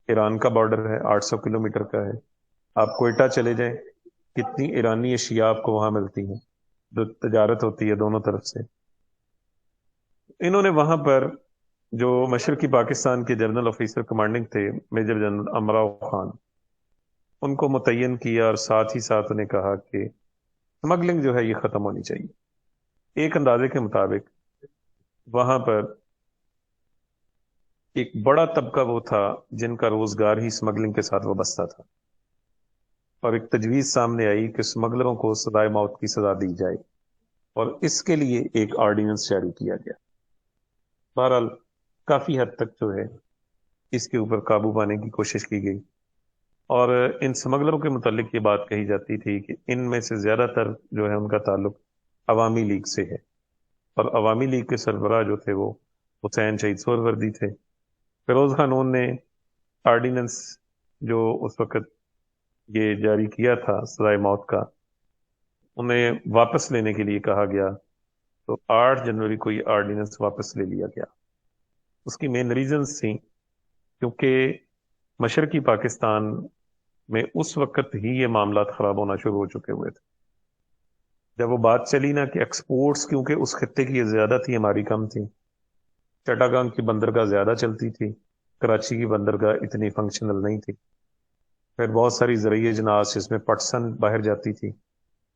ایران کا بارڈر ہے 800 کلومیٹر کا ہے، آپ کوئٹہ چلے جائیں، کتنی ایرانی اشیاء آپ کو وہاں ملتی ہیں جو تجارت ہوتی ہے دونوں طرف سے۔ انہوں نے وہاں پر جو مشرقی پاکستان کے جنرل آفیسر کمانڈنگ تھے میجر جنرل امراؤ خان، ان کو متعین کیا اور ساتھ ہی ساتھ انہیں کہا کہ اسمگلنگ جو ہے یہ ختم ہونی چاہیے۔ ایک اندازے کے مطابق وہاں پر ایک بڑا طبقہ وہ تھا جن کا روزگار ہی اسمگلنگ کے ساتھ وابستہ تھا، اور ایک تجویز سامنے آئی کہ اسمگلروں کو سزائے موت کی سزا دی جائے، اور اس کے لیے ایک آرڈیننس جاری کیا گیا۔ بہرحال کافی حد تک جو ہے اس کے اوپر قابو پانے کی کوشش کی گئی، اور ان اسمگلروں کے متعلق یہ بات کہی جاتی تھی کہ ان میں سے زیادہ تر جو ہے ان کا تعلق عوامی لیگ سے ہے، اور عوامی لیگ کے سربراہ جو تھے وہ حسین شہید سہروردی تھے۔ فیروز خانون نے آرڈیننس جو اس وقت یہ جاری کیا تھا سزائے موت کا، انہیں واپس لینے کے لیے کہا گیا، تو 8 جنوری کو یہ آرڈیننس واپس لے لیا گیا۔ اس کی مین ریزنز تھیں کیونکہ مشرقی پاکستان میں اس وقت ہی یہ معاملات خراب ہونا شروع ہو چکے ہوئے تھے۔ جب وہ بات چلی نا کہ ایکسپورٹس کیونکہ اس خطے کی زیادہ تھی ہماری کم تھی، چٹاگانگ کی بندرگاہ زیادہ چلتی تھی، کراچی کی بندرگاہ اتنی فنکشنل نہیں تھی، پھر بہت ساری زرعی جناز جس میں پٹسن باہر جاتی تھی،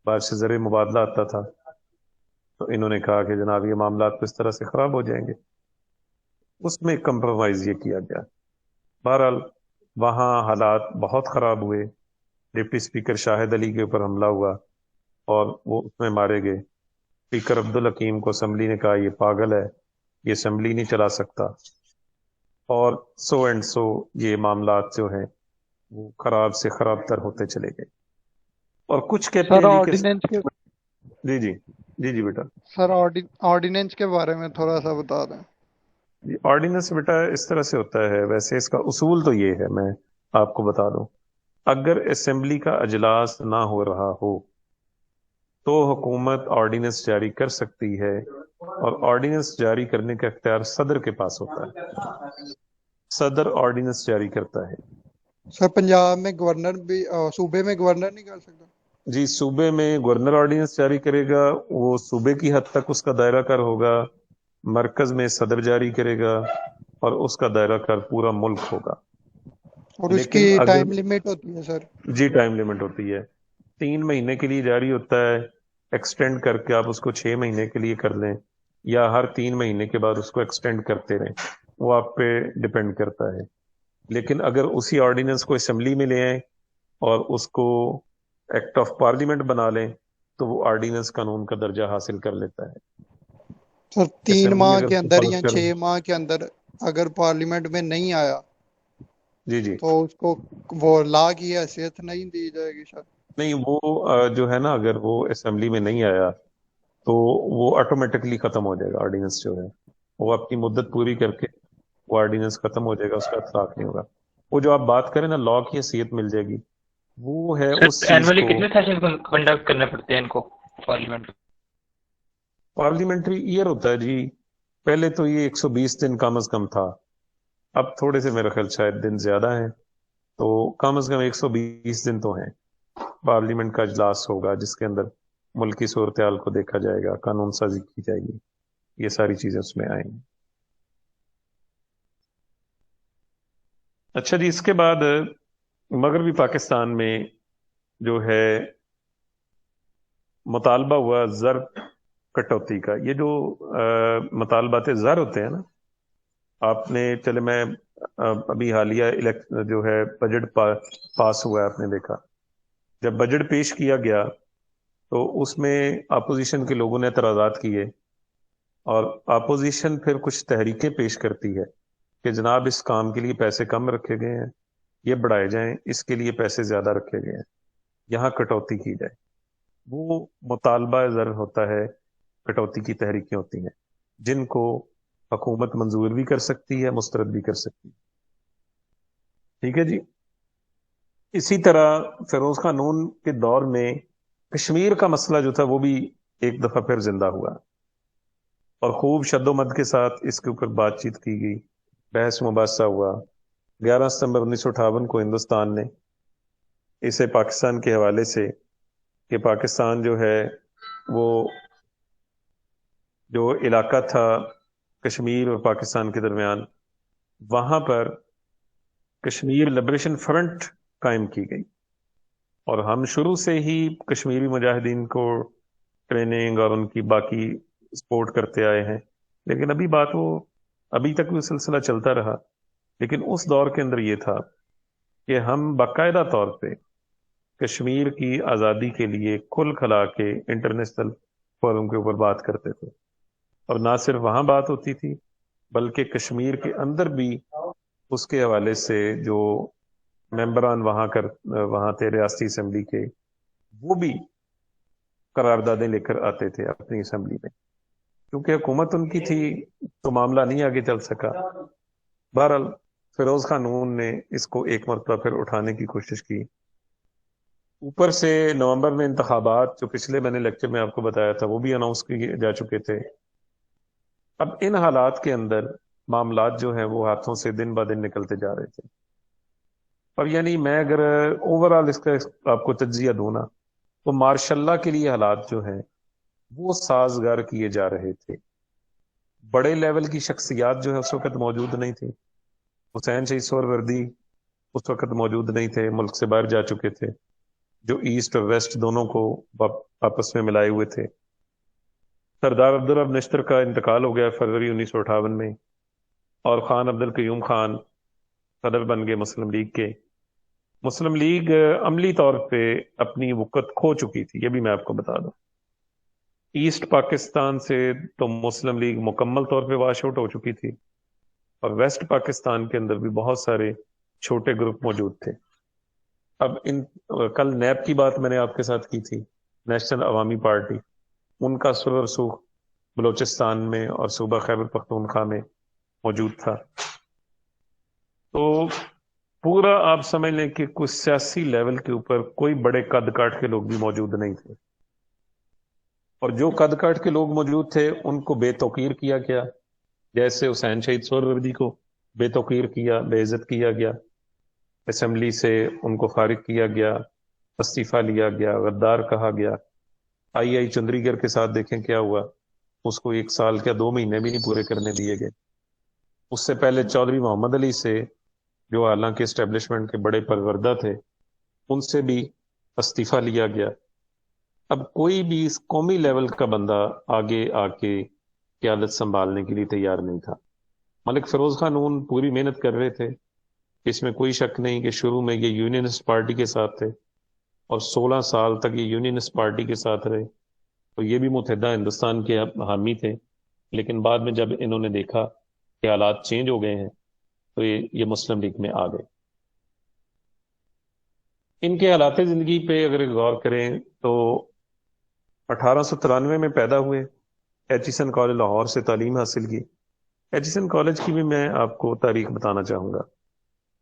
باہر سے زرعی مبادلہ آتا تھا، تو انہوں نے کہا کہ جناب یہ معاملات کس طرح سے خراب ہو جائیں گے، اس میں کمپرومائز یہ کیا گیا۔ بہرحال وہاں حالات بہت خراب ہوئے، ڈپٹی اسپیکر شاہد علی کے اوپر حملہ ہوا اور وہ اس میں مارے گئے۔ اسپیکر عبدالحکیم کو اسمبلی نے کہا یہ پاگل ہے، یہ اسمبلی نہیں چلا سکتا، اور سو اینڈ سو یہ معاملات جو ہیں وہ خراب سے خراب تر ہوتے چلے گئے۔ اور کچھ کہتے سر ہیں جی کہ آرڈیننس کے جی جی جی جی بیٹا سر آرڈیننس کے بارے میں تھوڑا سا بتا دیں۔ جی، آرڈیننس بیٹا اس طرح سے ہوتا ہے، ویسے اس کا اصول تو یہ ہے، میں آپ کو بتا دوں، اگر اسمبلی کا اجلاس نہ ہو رہا ہو تو حکومت آرڈیننس جاری کر سکتی ہے، اور آرڈیننس جاری کرنے کا اختیار صدر کے پاس ہوتا ہے، صدر آرڈیننس جاری کرتا ہے۔ سر پنجاب میں گورنر بھی صوبے میں گورنر نہیں کر سکتا؟ جی، صوبے میں گورنر آرڈیننس جاری کرے گا، وہ صوبے کی حد تک اس کا دائرہ کار ہوگا، مرکز میں صدر جاری کرے گا، اور اس کا دائرہ کار پورا ملک ہوگا۔ اور اس لیکن کی اگر ٹائم لیمٹ ہوتی ہے سر؟ جی ٹائم لیمٹ ہوتی ہے، 3 مہینے کے لیے جاری ہوتا ہے، ایکسٹینڈ کر کے آپ اس کو 6 مہینے کے لیے کر لیں، یا ہر 3 مہینے کے بعد اس کو ایکسٹینڈ کرتے رہیں، وہ آپ پہ ڈپینڈ کرتا ہے۔ لیکن اگر اسی آرڈیننس کو اسمبلی میں لے آئیں اور اس کو ایکٹ آف پارلیمنٹ بنا لیں تو وہ آرڈیننس قانون کا درجہ حاصل کر لیتا ہے۔ سر 3 اسمبلی ماہ اگر کے اس کو اندر فرض یا کرے 6 ماہ کے اندر اگر پارلیمنٹ میں نہیں آیا جی جی تو اس کو وہ لا کی حیثیت نہیں دی جائے گی سر؟ نہیں، وہ جو ہے نا، اگر وہ اسمبلی میں نہیں آیا تو وہ آٹومیٹکلی ختم ہو جائے گا، آرڈیننس جو ہے وہ اپنی مدت پوری کر کے وہ آرڈیننس ختم ہو جائے گا، اس کا اطلاق نہیں ہوگا۔ وہ جو آپ بات کریں نا لا کی حیثیت مل جائے گی، وہ ہے اس سر چیز اینولی کو کتنے سیشن کنڈکٹ کرنے پڑتے ہیں ان کو پارلیمنٹ؟ پارلیمنٹری ایئر ہوتا ہے جی، پہلے تو یہ 120 دن کم از کم تھا، اب تھوڑے سے میرا خیال شاید دن زیادہ ہیں، تو کم از کم 120 دن تو ہیں۔ پارلیمنٹ کا اجلاس ہوگا جس کے اندر ملکی صورتحال کو دیکھا جائے گا، قانون سازی کی جائے گی، یہ ساری چیزیں اس میں آئیں گی۔ اچھا جی، اس کے بعد مغربی پاکستان میں جو ہے مطالبہ ہوا زر کٹوتی کا۔ یہ جو مطالبات زر ہوتے ہیں نا، آپ نے چلے میں ابھی حالیہ جو ہے بجٹ پاس ہوا ہے، آپ نے دیکھا جب بجٹ پیش کیا گیا تو اس میں اپوزیشن کے لوگوں نے اعتراضات کیے، اور اپوزیشن پھر کچھ تحریکیں پیش کرتی ہے کہ جناب اس کام کے لیے پیسے کم رکھے گئے ہیں، یہ بڑھائے جائیں، اس کے لیے پیسے زیادہ رکھے گئے ہیں، یہاں کٹوتی کی جائے۔ وہ مطالبہ زر ہوتا ہے، کٹوتی کی تحریکیں ہوتی ہیں جن کو حکومت منظور بھی کر سکتی ہے، مسترد بھی کر سکتی ہے۔ ٹھیک ہے جی۔ اسی طرح فیروز خانون کے دور میں کشمیر کا مسئلہ جو تھا وہ بھی ایک دفعہ پھر زندہ ہوا، اور خوب شد و مد کے ساتھ اس کے اوپر بات چیت کی گئی، بحث مباحثہ ہوا۔ 11 ستمبر 1958 کو ہندوستان نے اسے پاکستان کے حوالے سے کہ پاکستان جو ہے وہ جو علاقہ تھا کشمیر اور پاکستان کے درمیان، وہاں پر کشمیر لبریشن فرنٹ قائم کی گئی، اور ہم شروع سے ہی کشمیری مجاہدین کو ٹریننگ اور ان کی باقی سپورٹ کرتے آئے ہیں، لیکن ابھی تک وہ سلسلہ چلتا رہا۔ لیکن اس دور کے اندر یہ تھا کہ ہم باقاعدہ طور پہ کشمیر کی آزادی کے لیے کھل کھلا کے انٹرنیشنل فورم کے اوپر بات کرتے تھے، اور نہ صرف وہاں بات ہوتی تھی بلکہ کشمیر کے اندر بھی اس کے حوالے سے جو ممبران وہاں تھے ریاستی اسمبلی کے، وہ بھی قراردادیں لے کر آتے تھے اپنی اسمبلی میں، کیونکہ حکومت ان کی تھی تو معاملہ نہیں آگے چل سکا۔ بہرحال فیروز خان نون نے اس کو ایک مرتبہ پھر اٹھانے کی کوشش کی۔ اوپر سے نومبر میں انتخابات، جو پچھلے میں نے لیکچر میں آپ کو بتایا تھا، وہ بھی اناؤنس کیے جا چکے تھے۔ اب ان حالات کے اندر معاملات جو ہیں وہ ہاتھوں سے دن بہ دن نکلتے جا رہے تھے، اور یعنی میں اگر اوورآل اس کا آپ کو تجزیہ دوں نا، تو ماشاء اللہ کے لیے حالات جو ہیں وہ سازگار کیے جا رہے تھے۔ بڑے لیول کی شخصیات جو ہے اس وقت موجود نہیں تھی۔ حسین شہید سہروردی اس وقت موجود نہیں تھے، ملک سے باہر جا چکے تھے، جو ایسٹ اور ویسٹ دونوں کو آپس میں ملائے ہوئے تھے۔ سردار عبدالرب نشتر کا انتقال ہو گیا فروری 1958 میں، اور خان عبد القیوم خان صدر بن گئے مسلم لیگ کے۔ مسلم لیگ عملی طور پہ اپنی وقت کھو چکی تھی، یہ بھی میں آپ کو بتا دوں۔ ایسٹ پاکستان سے تو مسلم لیگ مکمل طور پہ واش آؤٹ ہو چکی تھی، اور ویسٹ پاکستان کے اندر بھی بہت سارے چھوٹے گروپ موجود تھے۔ اب کل نیب کی بات میں نے آپ کے ساتھ کی تھی، نیشنل عوامی پارٹی، ان کا سر و رسوخ بلوچستان میں اور صوبہ خیبر پختونخوا میں موجود تھا۔ تو پورا آپ سمجھ لیں کہ کچھ سیاسی لیول کے اوپر کوئی بڑے قد کاٹ کے لوگ بھی موجود نہیں تھے، اور جو قد کاٹ کے لوگ موجود تھے ان کو بے توقیر کیا گیا، جیسے حسین شہید سہروردی کو بے توقیر کیا، بے عزت کیا گیا، اسمبلی سے ان کو فارغ کیا گیا، استعفیٰ لیا گیا، غدار کہا گیا۔ آئی چندری گڑھ کے ساتھ دیکھیں کیا ہوا، اس کو 1 سال کیا 2 مہینے بھی نہیں پورے کرنے دیے گئے۔ اس سے پہلے چودھری محمد علی سے، جو حالانکہ اسٹیبلشمنٹ کے بڑے پروردہ تھے، ان سے بھی استعفیٰ لیا گیا۔ اب کوئی بھی اس قومی لیول کا بندہ آگے آ کے قیادت سنبھالنے کے لیے تیار نہیں تھا۔ ملک فیروز خان نون پوری محنت کر رہے تھے، اس میں کوئی شک نہیں کہ شروع میں یہ یونینسٹ پارٹی کے ساتھ تھے، اور 16 سال تک یہ یونینسٹ پارٹی کے ساتھ رہے، تو یہ بھی متحدہ ہندوستان کے حامی تھے۔ لیکن بعد میں جب انہوں نے دیکھا کہ حالات چینج ہو گئے ہیں تو یہ مسلم لیگ میں آ گئے۔ ان کے حالات زندگی پہ اگر غور کریں تو 1893 میں پیدا ہوئے، ایچیسن کالج لاہور سے تعلیم حاصل کی۔ ایچیسن کالج کی بھی میں آپ کو تاریخ بتانا چاہوں گا۔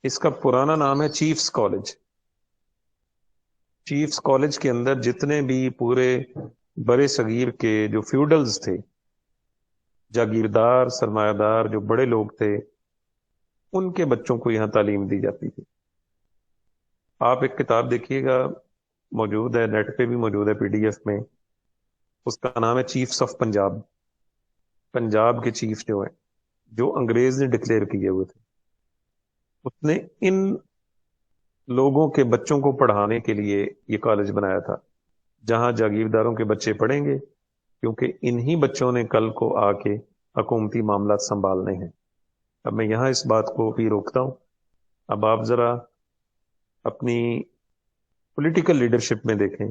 اس کا پرانا نام ہے چیفز کالج۔ چیفز کالج کے اندر جتنے بھی پورے برے صغیر کے جو فیوڈلز تھے، جاگیردار، سرمایہ دار، جو بڑے لوگ تھے، ان کے بچوں کو یہاں تعلیم دی جاتی تھی۔ آپ ایک کتاب دیکھیے گا، موجود ہے نیٹ پہ بھی موجود ہے PDF میں، اس کا نام ہے چیفز آف پنجاب۔ پنجاب کے چیف جو ہیں، جو انگریز نے ڈکلیئر کیے ہوئے تھے، اس نے ان لوگوں کے بچوں کو پڑھانے کے لیے یہ کالج بنایا تھا، جہاں جاگیرداروں کے بچے پڑھیں گے، کیونکہ انہی بچوں نے کل کو آ کے حکومتی معاملات سنبھالنے ہیں۔ اب میں یہاں اس بات کو بھی روکتا ہوں۔ اب آپ ذرا اپنی پولیٹیکل لیڈرشپ میں دیکھیں،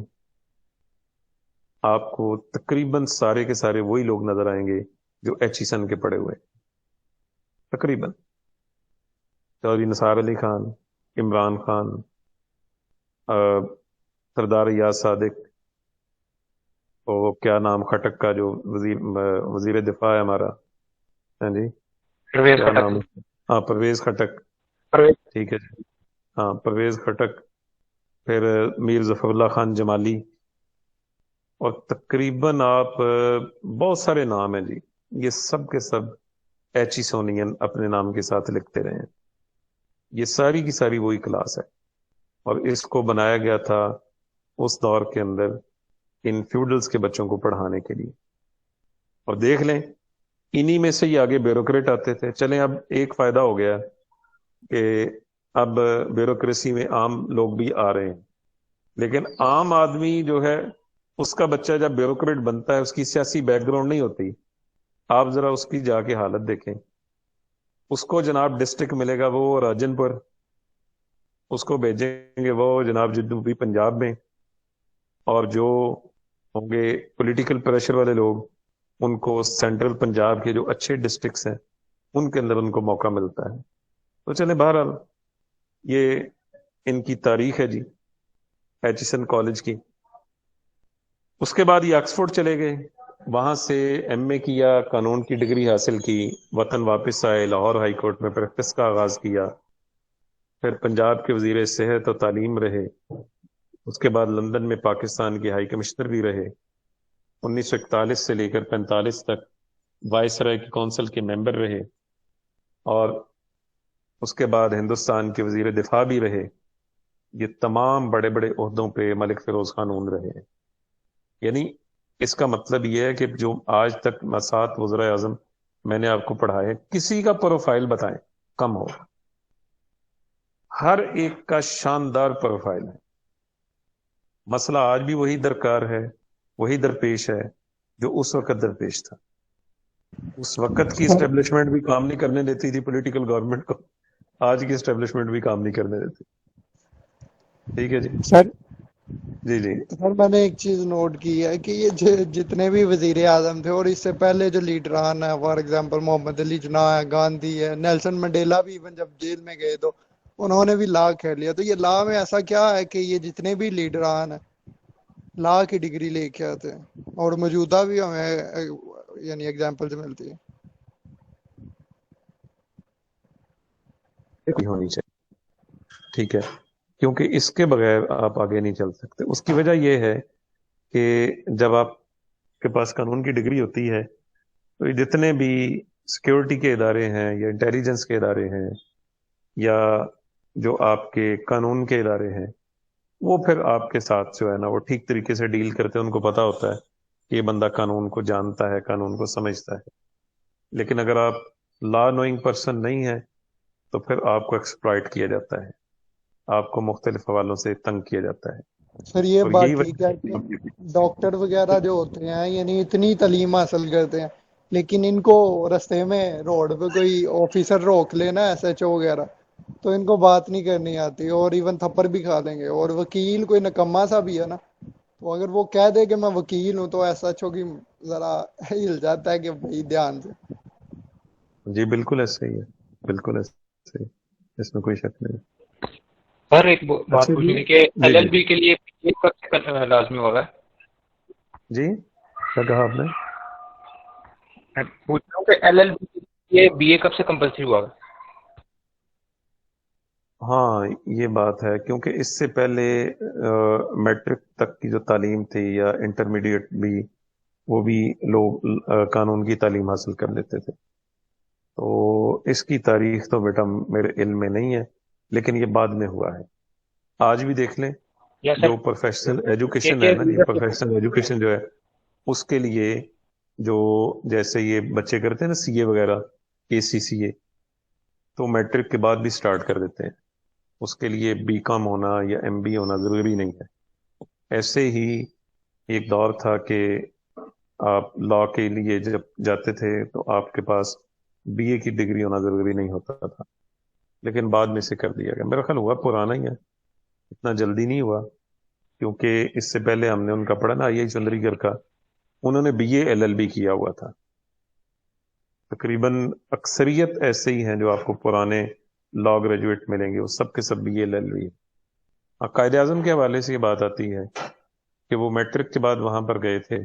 آپ کو تقریباً سارے کے سارے وہی لوگ نظر آئیں گے جو ایچیسن کے پڑے ہوئے، تقریباً چودھری نثار علی خان، عمران خان، سردار ریاض صادق، اور کیا نام خٹک کا جو وزیر دفاع ہے ہمارا، ہاں جی پرویز کیا خٹک۔ نام ہے؟ ہاں پرویز خٹک، پرویز ٹھیک ہے جی، ہاں پرویز خٹک، پھر میر ظفر اللہ خان جمالی، اور تقریباً آپ بہت سارے نام ہیں جی، یہ سب کے سب ایچیسونین اپنے نام کے ساتھ لکھتے رہے ہیں. یہ ساری کی ساری وہی کلاس ہے، اور اس کو بنایا گیا تھا اس دور کے اندر ان فیوڈلز کے بچوں کو پڑھانے کے لیے. اور دیکھ لیں انہی میں سے ہی آگے بیوروکریٹ آتے تھے. چلیں اب ایک فائدہ ہو گیا کہ اب بیوروکریسی میں عام لوگ بھی آ رہے ہیں، لیکن عام آدمی جو ہے اس کا بچہ جب بیوروکریٹ بنتا ہے، اس کی سیاسی بیک گراؤنڈ نہیں ہوتی. آپ ذرا اس کی جا کے حالت دیکھیں. اس کو جناب ڈسٹرکٹ ملے گا وہ راجن پور، اس کو بھیجیں گے وہ جناب جنوبی پنجاب میں، اور جو ہوں گے پولیٹیکل پریشر والے لوگ ان کو سینٹرل پنجاب کے جو اچھے ڈسٹرکٹس ہیں ان کے اندر ان کو موقع ملتا ہے. تو چلیں بہرحال یہ ان کی تاریخ ہے جی ایچسن کالج کی. اس کے بعد یہ آکسفورڈ چلے گئے، وہاں سے ایم اے کیا، قانون کی ڈگری حاصل کی، وطن واپس آئے، لاہور ہائی کورٹ میں پریکٹس کا آغاز کیا، پھر پنجاب کے وزیر صحت و تعلیم رہے، اس کے بعد لندن میں پاکستان کے ہائی کمشنر بھی رہے، 1941 سے لے کر 45 تک وائس رائے کی کونسل کے ممبر رہے، اور اس کے بعد ہندوستان کے وزیر دفاع بھی رہے. یہ تمام بڑے بڑے عہدوں پہ ملک فیروز خانون رہے ہیں. یعنی اس کا مطلب یہ ہے کہ جو آج تک 7 وزراء اعظم میں نے آپ کو پڑھائے، کسی کا پروفائل بتائیں کم ہو، ہر ایک کا شاندار پروفائل ہے. مسئلہ آج بھی وہی درکار ہے، وہی درپیش ہے جو اس وقت درپیش تھا. اس وقت کی سر اسٹیبلشمنٹ بھی کام نہیں کرنے دیتی تھی پولیٹیکل گورنمنٹ کو، آج کی اسٹیبلشمنٹ بھی کام نہیں کرنے دیتی. ٹھیک ہے جی. سر جی جی سر میں نے ایک چیز نوٹ کی ہے کہ یہ جتنے بھی وزیر اعظم تھے اور اس سے پہلے جو لیڈران ہیں، فار ایگزامپل محمد علی جناح ہے، گاندھی ہے، نیلسن منڈیلا بھی ایون جب جیل میں گئے تو انہوں نے بھی لا کھیل لیا. تو یہ لا میں ایسا کیا ہے کہ یہ جتنے بھی لیڈران ہیں لا کی ڈگری لے کے آتے ہیں، اور موجودہ بھی ہمیں یعنی ایگزامپل ملتی ہے. ہونی چاہیے. ٹھیک ہے، کیونکہ اس کے بغیر آپ آگے نہیں چل سکتے. اس کی وجہ یہ ہے کہ جب آپ کے پاس قانون کی ڈگری ہوتی ہے تو یہ جتنے بھی سیکیورٹی کے ادارے ہیں یا انٹیلیجنس کے ادارے ہیں یا جو آپ کے قانون کے ادارے ہیں، وہ پھر آپ کے ساتھ جو ہے نا وہ ٹھیک طریقے سے ڈیل کرتے ہیں. ان کو پتا ہوتا ہے کہ یہ بندہ قانون کو جانتا ہے، قانون کو سمجھتا ہے. لیکن اگر آپ لا نوئنگ پرسن نہیں ہیں تو پھر آپ کو ایکسپلائٹ کیا جاتا ہے، آپ کو مختلف حوالوں سے تنگ کیا جاتا ہے. سر یہ اور یہی بات ٹھیک ہے کہ وجہ ڈاکٹر وغیرہ جو ہوتے ہیں یعنی اتنی تعلیم حاصل کرتے ہیں، لیکن ان کو رستے میں روڈ پہ کوئی آفیسر روک لینا ایس ایچ او وغیرہ تو ان کو بات نہیں کرنی آتی، اور ایون تھپڑ بھی کھا لیں گے. اور وکیل کوئی نکما سا بھی ہے نا، تو اگر وہ کہہ دے کہ میں وکیل ہوں تو ایس ایچ او کی ذرا ہل جاتا ہے کہ بھائی دھیان سے. جی بالکل ایسا ہی ہے، بالکل ایسا ہی ہے. اس میں کوئی شک نہیں. سر ایک بات اچھا جی. پوچھنی تھی کہ جی ایل ایل جی بی کے لیے یہ کب سے لازمی ہوگا؟ جی کیا کہا آپ نے؟ میں پوچھ رہا ہوں کہ ایل ایل بی کے لیے بی اے کب سے کمپلسری ہوا؟ ہاں یہ بات ہے، کیونکہ اس سے پہلے میٹرک تک کی جو تعلیم تھی یا انٹرمیڈیٹ بھی، وہ بھی لوگ قانون کی تعلیم حاصل کر لیتے تھے. تو اس کی تاریخ تو بیٹا میرے علم میں نہیں ہے، لیکن یہ بعد میں ہوا ہے. آج بھی دیکھ لیں یا جو سر پروفیشنل ایجوکیشن ہے کے نا جی، پروفیشنل ایجوکیشن جو ہے اس کے لیے جو جیسے یہ بچے کرتے ہیں نا سی اے وغیرہ، کے سی سی اے، تو میٹرک کے بعد بھی سٹارٹ کر دیتے ہیں. اس کے لیے بی کام ہونا یا ایم بی ہونا ضروری نہیں ہے. ایسے ہی ایک دور تھا کہ آپ لا کے لیے جب جاتے تھے تو آپ کے پاس بی اے کی ڈگری ہونا ضروری نہیں ہوتا تھا، لیکن بعد میں سے کر دیا گیا. میرا خیال ہوا پرانا ہی ہے، اتنا جلدی نہیں ہوا، کیونکہ اس سے پہلے ہم نے ان کا پڑھا نا آئی آئی چندری گڑھ کا، انہوں نے B A L L B کیا ہوا تھا. تقریباً اکثریت ایسے ہی ہیں جو آپ کو پرانے لا گریجویٹ ملیں گے، وہ سب کے سب B A L L B. Quaid-e-Azam کے حوالے سے یہ بات آتی ہے کہ وہ میٹرک کے بعد وہاں پر گئے تھے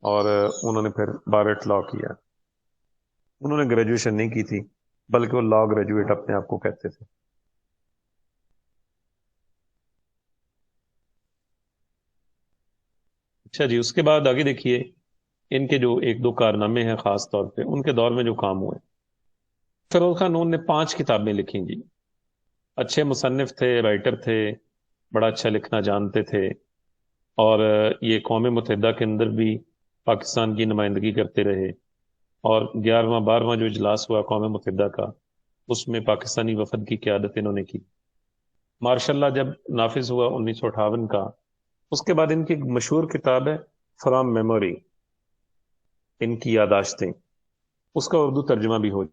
اور انہوں نے پھر بارٹ لا کیا. انہوں نے گریجویشن نہیں کی تھی، بلکہ وہ لا گریجویٹ اپنے آپ کو کہتے تھے. اچھا جی، اس کے بعد آگے دیکھیے ان کے جو ایک دو کارنامے ہیں خاص طور پہ ان کے دور میں جو کام ہوئے. فیروز خان نون نے 5 کتابیں لکھی جی. اچھے مصنف تھے، رائٹر تھے، بڑا اچھا لکھنا جانتے تھے، اور یہ قوم متحدہ کے اندر بھی پاکستان کی نمائندگی کرتے رہے. اور 11واں 12واں جو اجلاس ہوا قوم متحدہ کا، اس میں پاکستانی وفد کی قیادت انہوں نے کی. ماشاء اللہ جب نافذ ہوا 1958 کا، اس کے بعد ان کی ایک مشہور کتاب ہے فرام میموری، ان کی یادداشتیں، اس کا اردو ترجمہ بھی ہو.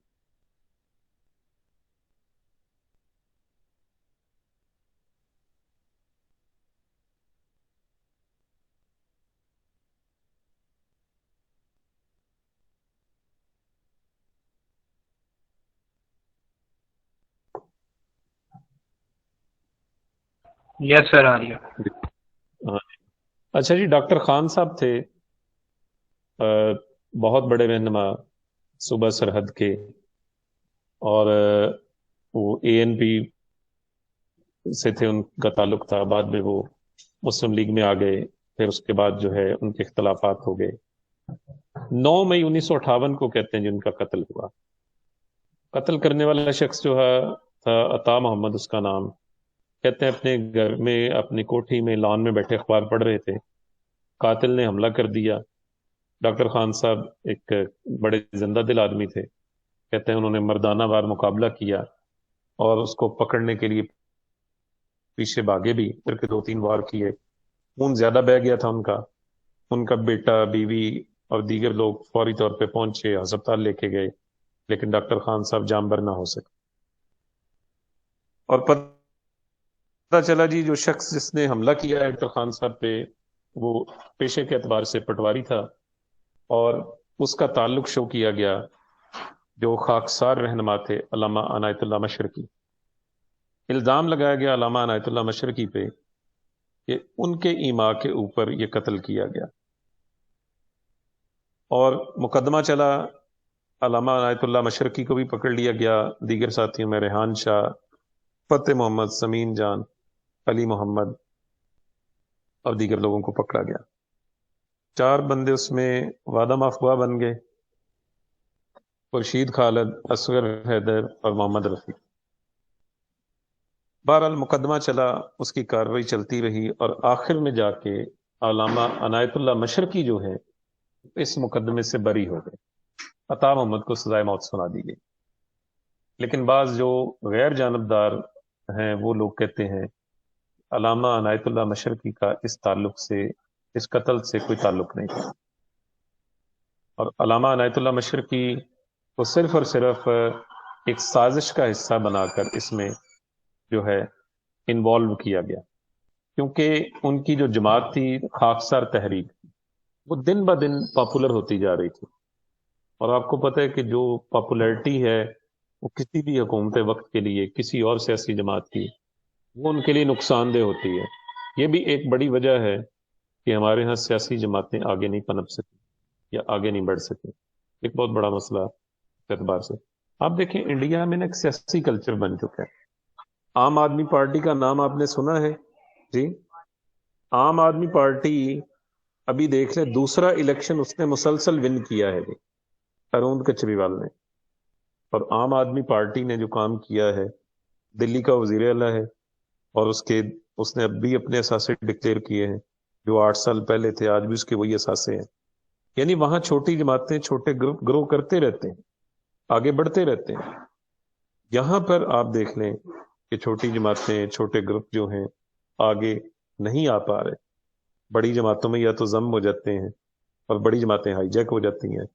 یس سر، آ رہی ہے. ہاں. اچھا جی، ڈاکٹر خان صاحب تھے بہت بڑے رہنما صوبہ سرحد کے، اور وہ اے این پی سے تھے، ان کا تعلق تھا. بعد میں وہ مسلم لیگ میں آ گئے، پھر اس کے بعد جو ہے ان کے اختلافات ہو گئے. 9 مئی 1958 کو کہتے ہیں جن کا قتل ہوا. قتل کرنے والا شخص جو ہے تھا عطا محمد اس کا نام. کہتے ہیں اپنے گھر میں اپنی کوٹھی میں لان میں بیٹھے اخبار پڑھ رہے تھے، قاتل نے حملہ کر دیا. ڈاکٹر خان صاحب ایک بڑے زندہ دل آدمی تھے. کہتے ہیں انہوں نے مردانہ وار مقابلہ کیا اور اس کو پکڑنے کے لیے پیچھے بھاگے بھی، پھر کے 2-3 وار کیے. خون زیادہ بہہ گیا تھا ان کا بیٹا، بیوی اور دیگر لوگ فوری طور پہ پہنچے، ہسپتال لے کے گئے، لیکن ڈاکٹر خان صاحب جان بر نہ ہو سکے. اور پتہ چلا جی جو شخص جس نے حملہ کیا ہے ڈاکٹر خان صاحب پہ، وہ پیشے کے اعتبار سے پٹواری تھا، اور اس کا تعلق شو کیا گیا جو خاکسار رہنما تھے علامہ عنایت اللہ مشرقی. الزام لگایا گیا علامہ عنایت اللہ مشرقی پہ کہ ان کے ایما کے اوپر یہ قتل کیا گیا، اور مقدمہ چلا. علامہ عنایت اللہ مشرقی کو بھی پکڑ لیا گیا، دیگر ساتھیوں میں ریحان شاہ، فتح محمد، سمین جان، علی محمد اور دیگر لوگوں کو پکڑا گیا. 4 بندے اس میں وعدہ مافوا بن گئے: خورشید خالد، اصغر حیدر اور محمد رفیع. بہرحال مقدمہ چلا، اس کی کارروائی چلتی رہی، اور آخر میں جا کے علامہ عنایت اللہ مشرقی جو ہے اس مقدمے سے بری ہو گئے. عطا محمد کو سزائے موت سنا دی گئی. لیکن بعض جو غیر جانبدار ہیں وہ لوگ کہتے ہیں علامہ عنایت اللہ مشرقی کا اس تعلق سے، اس قتل سے کوئی تعلق نہیں تھا، اور علامہ عنایت اللہ مشرقی کو صرف اور صرف ایک سازش کا حصہ بنا کر اس میں جو ہے انوالو کیا گیا، کیونکہ ان کی جو جماعت تھی خاکسار تحریک، وہ دن بہ دن پاپولر ہوتی جا رہی تھی. اور آپ کو پتہ ہے کہ جو پاپولیرٹی ہے وہ کسی بھی حکومت وقت کے لیے کسی اور سیاسی جماعت کی، وہ ان کے لیے نقصان دہ ہوتی ہے. یہ بھی ایک بڑی وجہ ہے کہ ہمارے ہاں سیاسی جماعتیں آگے نہیں پنپ سکی یا آگے نہیں بڑھ سکی. ایک بہت بڑا مسئلہ اس اعتبار سے. آپ دیکھیں انڈیا میں نا ایک سیاسی کلچر بن چکا ہے. عام آدمی پارٹی کا نام آپ نے سنا ہے جی؟ عام آدمی پارٹی ابھی دیکھ لیں دوسرا الیکشن اس نے مسلسل ون کیا ہے جی، ارون کیجریوال نے. اور عام آدمی پارٹی نے جو کام کیا ہے، دلی کا وزیر اعلیٰ ہے، اور اس نے اب بھی اپنے اثاثے ڈکلیئر کیے ہیں جو 8 سال پہلے تھے، آج بھی اس کے وہی اثاثے ہیں. یعنی وہاں چھوٹی جماعتیں، چھوٹے گروپ گرو کرتے رہتے ہیں، آگے بڑھتے رہتے ہیں. یہاں پر آپ دیکھ لیں کہ چھوٹی جماعتیں، چھوٹے گروپ جو ہیں آگے نہیں آ پا رہے. بڑی جماعتوں میں یا تو ضم ہو جاتے ہیں اور بڑی جماعتیں ہائی جیک ہو جاتی ہیں.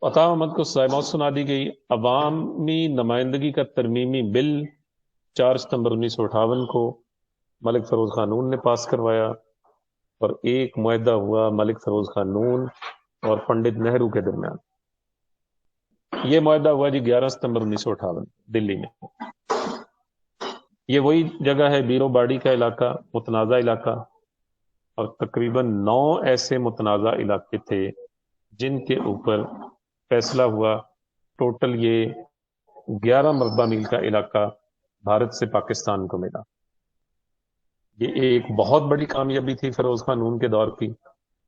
عطا محمد کو سزائے موت سنا دی گئی. عوامی نمائندگی کا ترمیمی بل 4 ستمبر 1958 کو ملک فیروز خان نون نے پاس کروایا، اور ایک معاہدہ ہوا ملک فیروز خان نون اور پنڈت نہرو کے درمیان. یہ معاہدہ ہوا جی 11 ستمبر 1958 دلی میں. یہ وہی جگہ ہے بیرو باڑی کا علاقہ، متنازع علاقہ، اور تقریباً 9 ایسے متنازع علاقے تھے جن کے اوپر فیصلہ ہوا. ٹوٹل یہ 11 مربع میل کا علاقہ بھارت سے پاکستان کو ملا. یہ ایک بہت بڑی کامیابی تھی فیروز خان نون کے دور کی.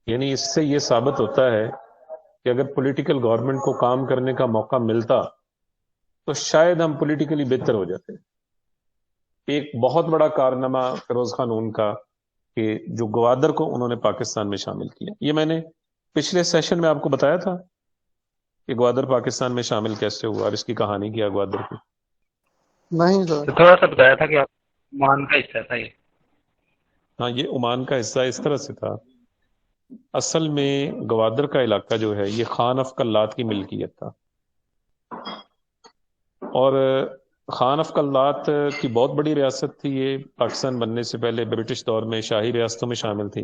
یعنی اس سے یہ ثابت ہوتا ہے کہ اگر پولیٹیکل گورنمنٹ کو کام کرنے کا موقع ملتا تو شاید ہم پولیٹیکلی بہتر ہو جاتے. ایک بہت بڑا کارنامہ فیروز خان نون کا کہ جو گوادر کو انہوں نے پاکستان میں شامل کیا. یہ میں نے پچھلے سیشن میں آپ کو بتایا تھا کہ گوادر پاکستان میں شامل کیسے ہوا اور اس کی کہانی کیا گوادر کی. نہیں سر. تو تھوڑا سا بتایا تھا کہ آپ مان کا حصہ تھا یہ. ہاں، یہ عمان کا حصہ اس طرح سے تھا. اصل میں گوادر کا علاقہ جو ہے یہ خان آف کلات کی ملکیت تھا، اور خان آف کلات کی بہت بڑی ریاست تھی. یہ پاکستان بننے سے پہلے برٹش دور میں شاہی ریاستوں میں شامل تھی.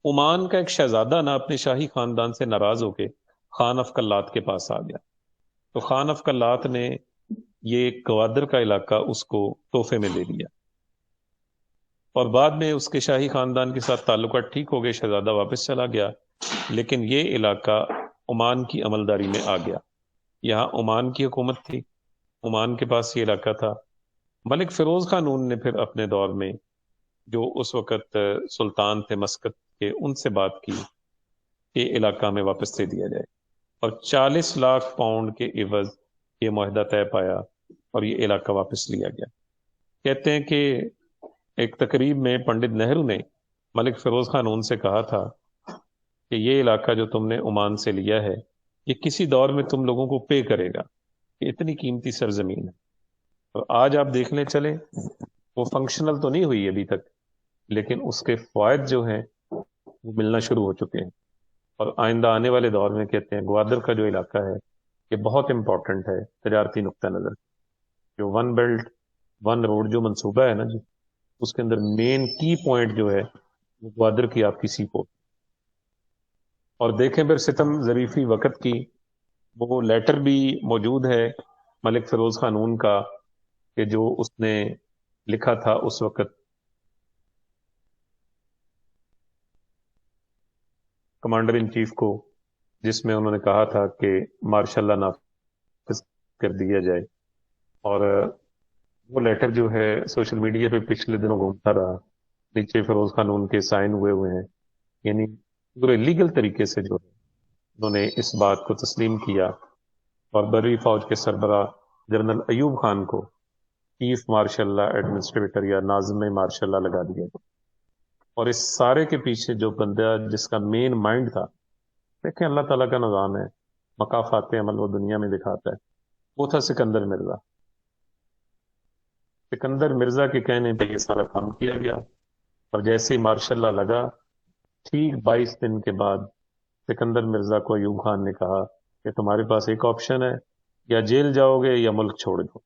عمان کا ایک شہزادہ نا اپنے شاہی خاندان سے ناراض ہو کے خان آف کلات کے پاس آ گیا. تو خان آف کلات نے یہ گوادر کا علاقہ اس کو تحفے میں دے دیا، اور بعد میں اس کے شاہی خاندان کے ساتھ تعلقات ٹھیک ہو گئے، شہزادہ واپس چلا گیا. لیکن یہ علاقہ عمان کی عملداری میں آ گیا. یہاں عمان کی حکومت تھی، عمان کے پاس یہ علاقہ تھا. ملک فیروز خان نون نے پھر اپنے دور میں جو اس وقت سلطان تھے مسقط کے، ان سے بات کی کہ علاقہ میں واپس دے دیا جائے، اور 40 لاکھ پاؤنڈ کے عوض یہ معاہدہ طے پایا اور یہ علاقہ واپس لیا گیا. کہتے ہیں کہ ایک تقریب میں پنڈت نہرو نے ملک فیروز خان نون سے کہا تھا کہ یہ علاقہ جو تم نے عمان سے لیا ہے یہ کسی دور میں تم لوگوں کو پے کرے گا، کہ اتنی قیمتی سرزمین ہے. اور آج آپ دیکھنے چلیں، وہ فنکشنل تو نہیں ہوئی ابھی تک، لیکن اس کے فوائد جو ہیں وہ ملنا شروع ہو چکے ہیں. اور آئندہ آنے والے دور میں کہتے ہیں گوادر کا جو علاقہ ہے یہ بہت امپورٹنٹ ہے تجارتی نقطہ نظر. جو ون بیلٹ ون روڈ جو منصوبہ ہے نا جی، اس کے اندر مین کی پوائنٹ جو ہے وہ گوادر کی آپ کی سی پورٹ. اور دیکھیں پھر ستم ظریفی وقت کی وہ لیٹر بھی موجود ہے ملک فیروز خان نون کا، کہ جو اس نے لکھا تھا اس وقت کمانڈر ان چیف کو، جس میں انہوں نے کہا تھا کہ مارشاء اللہ نافذ کر دیا جائے. اور وہ لیٹر جو ہے سوشل میڈیا پہ پچھلے دنوں گھومتا رہا. نیچے فیروز خان نون کے سائن ہوئے ہیں. یعنی پورے لیگل طریقے سے جو ہے انہوں نے اس بات کو تسلیم کیا، اور بروی فوج کے سربراہ جنرل ایوب خان کو چیف مارشل لا ایڈمنسٹریٹر یا ناظم مارشل لا لگا دیا. اور اس سارے کے پیچھے جو بندہ جس کا مین مائنڈ تھا، دیکھیں اللہ تعالیٰ کا نظام ہے، مقافات عمل وہ دنیا میں دکھاتا ہے، وہ تھا سکندر مرزا. سکندر مرزا کے کہنے پہ یہ سارا کام کیا گیا. اور جیسے ہی مارشل لا لگا، ٹھیک 22 دن کے بعد سکندر مرزا کو ایوب خان نے کہا کہ تمہارے پاس ایک آپشن ہے، یا جیل جاؤ گے یا ملک چھوڑ دو.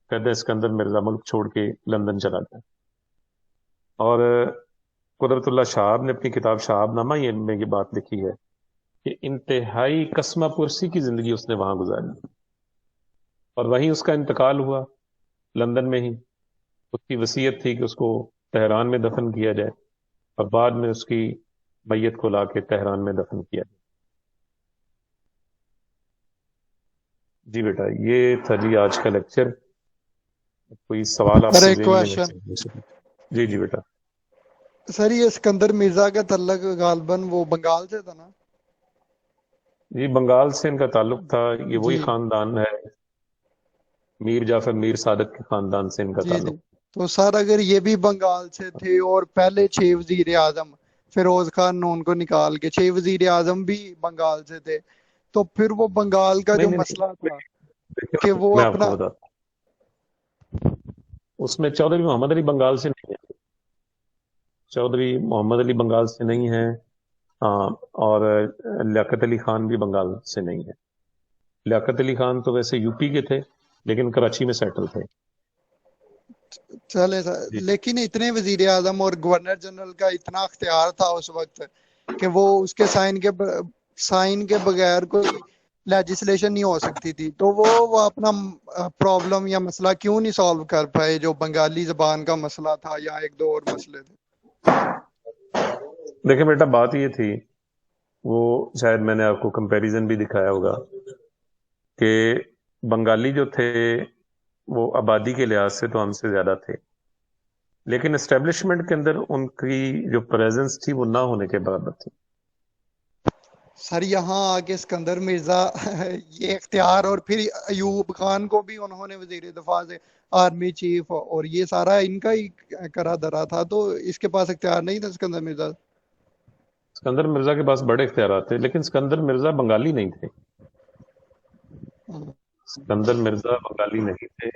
کہتے سکندر مرزا ملک چھوڑ کے لندن چلا گیا. اور قدرت اللہ شہاب نے اپنی کتاب شہاب نامہ میں یہ بات لکھی ہے کہ انتہائی قسمہ پرسی کی زندگی اس نے وہاں گزاری، اور وہیں اس کا انتقال ہوا لندن میں ہی. اس کی وصیت تھی کہ اس کو تہران میں دفن کیا جائے، اور بعد میں اس کی میت کو لا کے تہران میں دفن کیا جائے. جی بیٹا، یہ تھا جی آج کا لیکچر. کوئی سوال آپ سر کے ایک ذہن میں کوشچن. جی جی بیٹا. سر یہ اسکندر مرزا کا تعلق غالباً وہ بنگال سے تھا نا؟ جی بنگال سے ان کا تعلق تھا. یہ وہی جی خاندان ہے، میر جعفر میر صادق کے خاندان سے ان کا جی تعلق. جی. تو سر اگر یہ بھی بنگال سے تھے اور پہلے 6 وزیر اعظم فیروز خان نون کو نکال کے 6 وزیر اعظم بھی بنگال سے تھے، تو پھر وہ بنگال کا نہیں جو نہیں مسئلہ تھا دیکھیں، کہ وہ میں آپ اپنا کو بتاتا ہوں. اس میں چودھری محمد علی بنگال سے نہیں ہے، چودھری محمد علی بنگال سے نہیں ہے. اور لیاقت علی خان بھی بنگال سے نہیں ہے. لیاقت علی خان تو ویسے یو پی کے تھے لیکن کراچی میں سیٹل تھے. چلے سر، جی لیکن اتنے وزیر اعظم اور گورنر جنرل کا اتنا اختیار تھا اس وقت کہ وہ اس کے سائن کے بغیر کوئی لیجسلیشن نہیں ہو سکتی تھی. تو وہ اپنا پرابلم یا مسئلہ کیوں نہیں سالو کر پائے، جو بنگالی زبان کا مسئلہ تھا یا ایک دو اور مسئلے تھے؟ دیکھیں بیٹا، بات یہ تھی، وہ شاید میں نے آپ کو کمپیریزن بھی دکھایا ہوگا کہ بنگالی جو تھے وہ آبادی کے لحاظ سے تو ہم سے زیادہ تھے، لیکن اسٹیبلشمنٹ کے اندر ان کی جو پریزنس تھی وہ نہ ہونے کے برابر تھی. سر یہاں آ کے اسکندر مرزا یہ اختیار، اور پھر ایوب خان کو بھی انہوں نے وزیر دفاع سے آرمی چیف، اور یہ سارا ان کا ہی کرا دھرا تھا، تو اس کے پاس اختیار نہیں تھا اسکندر مرزا؟ اسکندر مرزا کے پاس بڑے اختیارات تھے، لیکن اسکندر مرزا بنگالی نہیں تھے. اسکندر مرزا بنگالی نہیں تھے.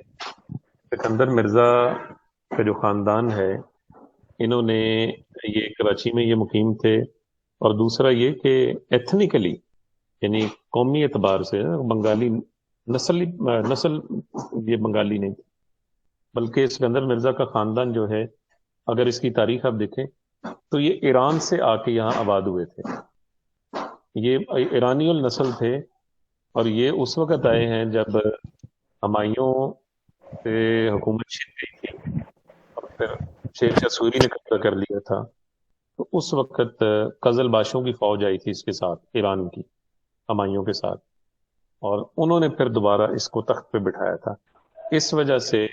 اسکندر مرزا کا جو خاندان ہے، انہوں نے یہ کراچی میں یہ مقیم تھے، اور دوسرا یہ کہ ایتھنیکلی یعنی قومی اعتبار سے بنگالی نسل یہ بنگالی نہیں تھی، بلکہ اسکندر مرزا کا خاندان جو ہے، اگر اس کی تاریخ آپ دیکھیں تو یہ ایران سے آ کے یہاں آباد ہوئے تھے. یہ ایرانی النسل تھے، اور یہ اس وقت آئے ہیں جب ہمایوں سے حکومت چھن گئی تھی اور پھر شیر شاہ سوری نے قبضہ کر لیا تھا. تو اس وقت قزل باشوں کی فوج آئی تھی اس کے ساتھ، ایران کی ہمایوں کے ساتھ، اور انہوں نے پھر دوبارہ اس کو تخت پہ بٹھایا تھا. اس وجہ سے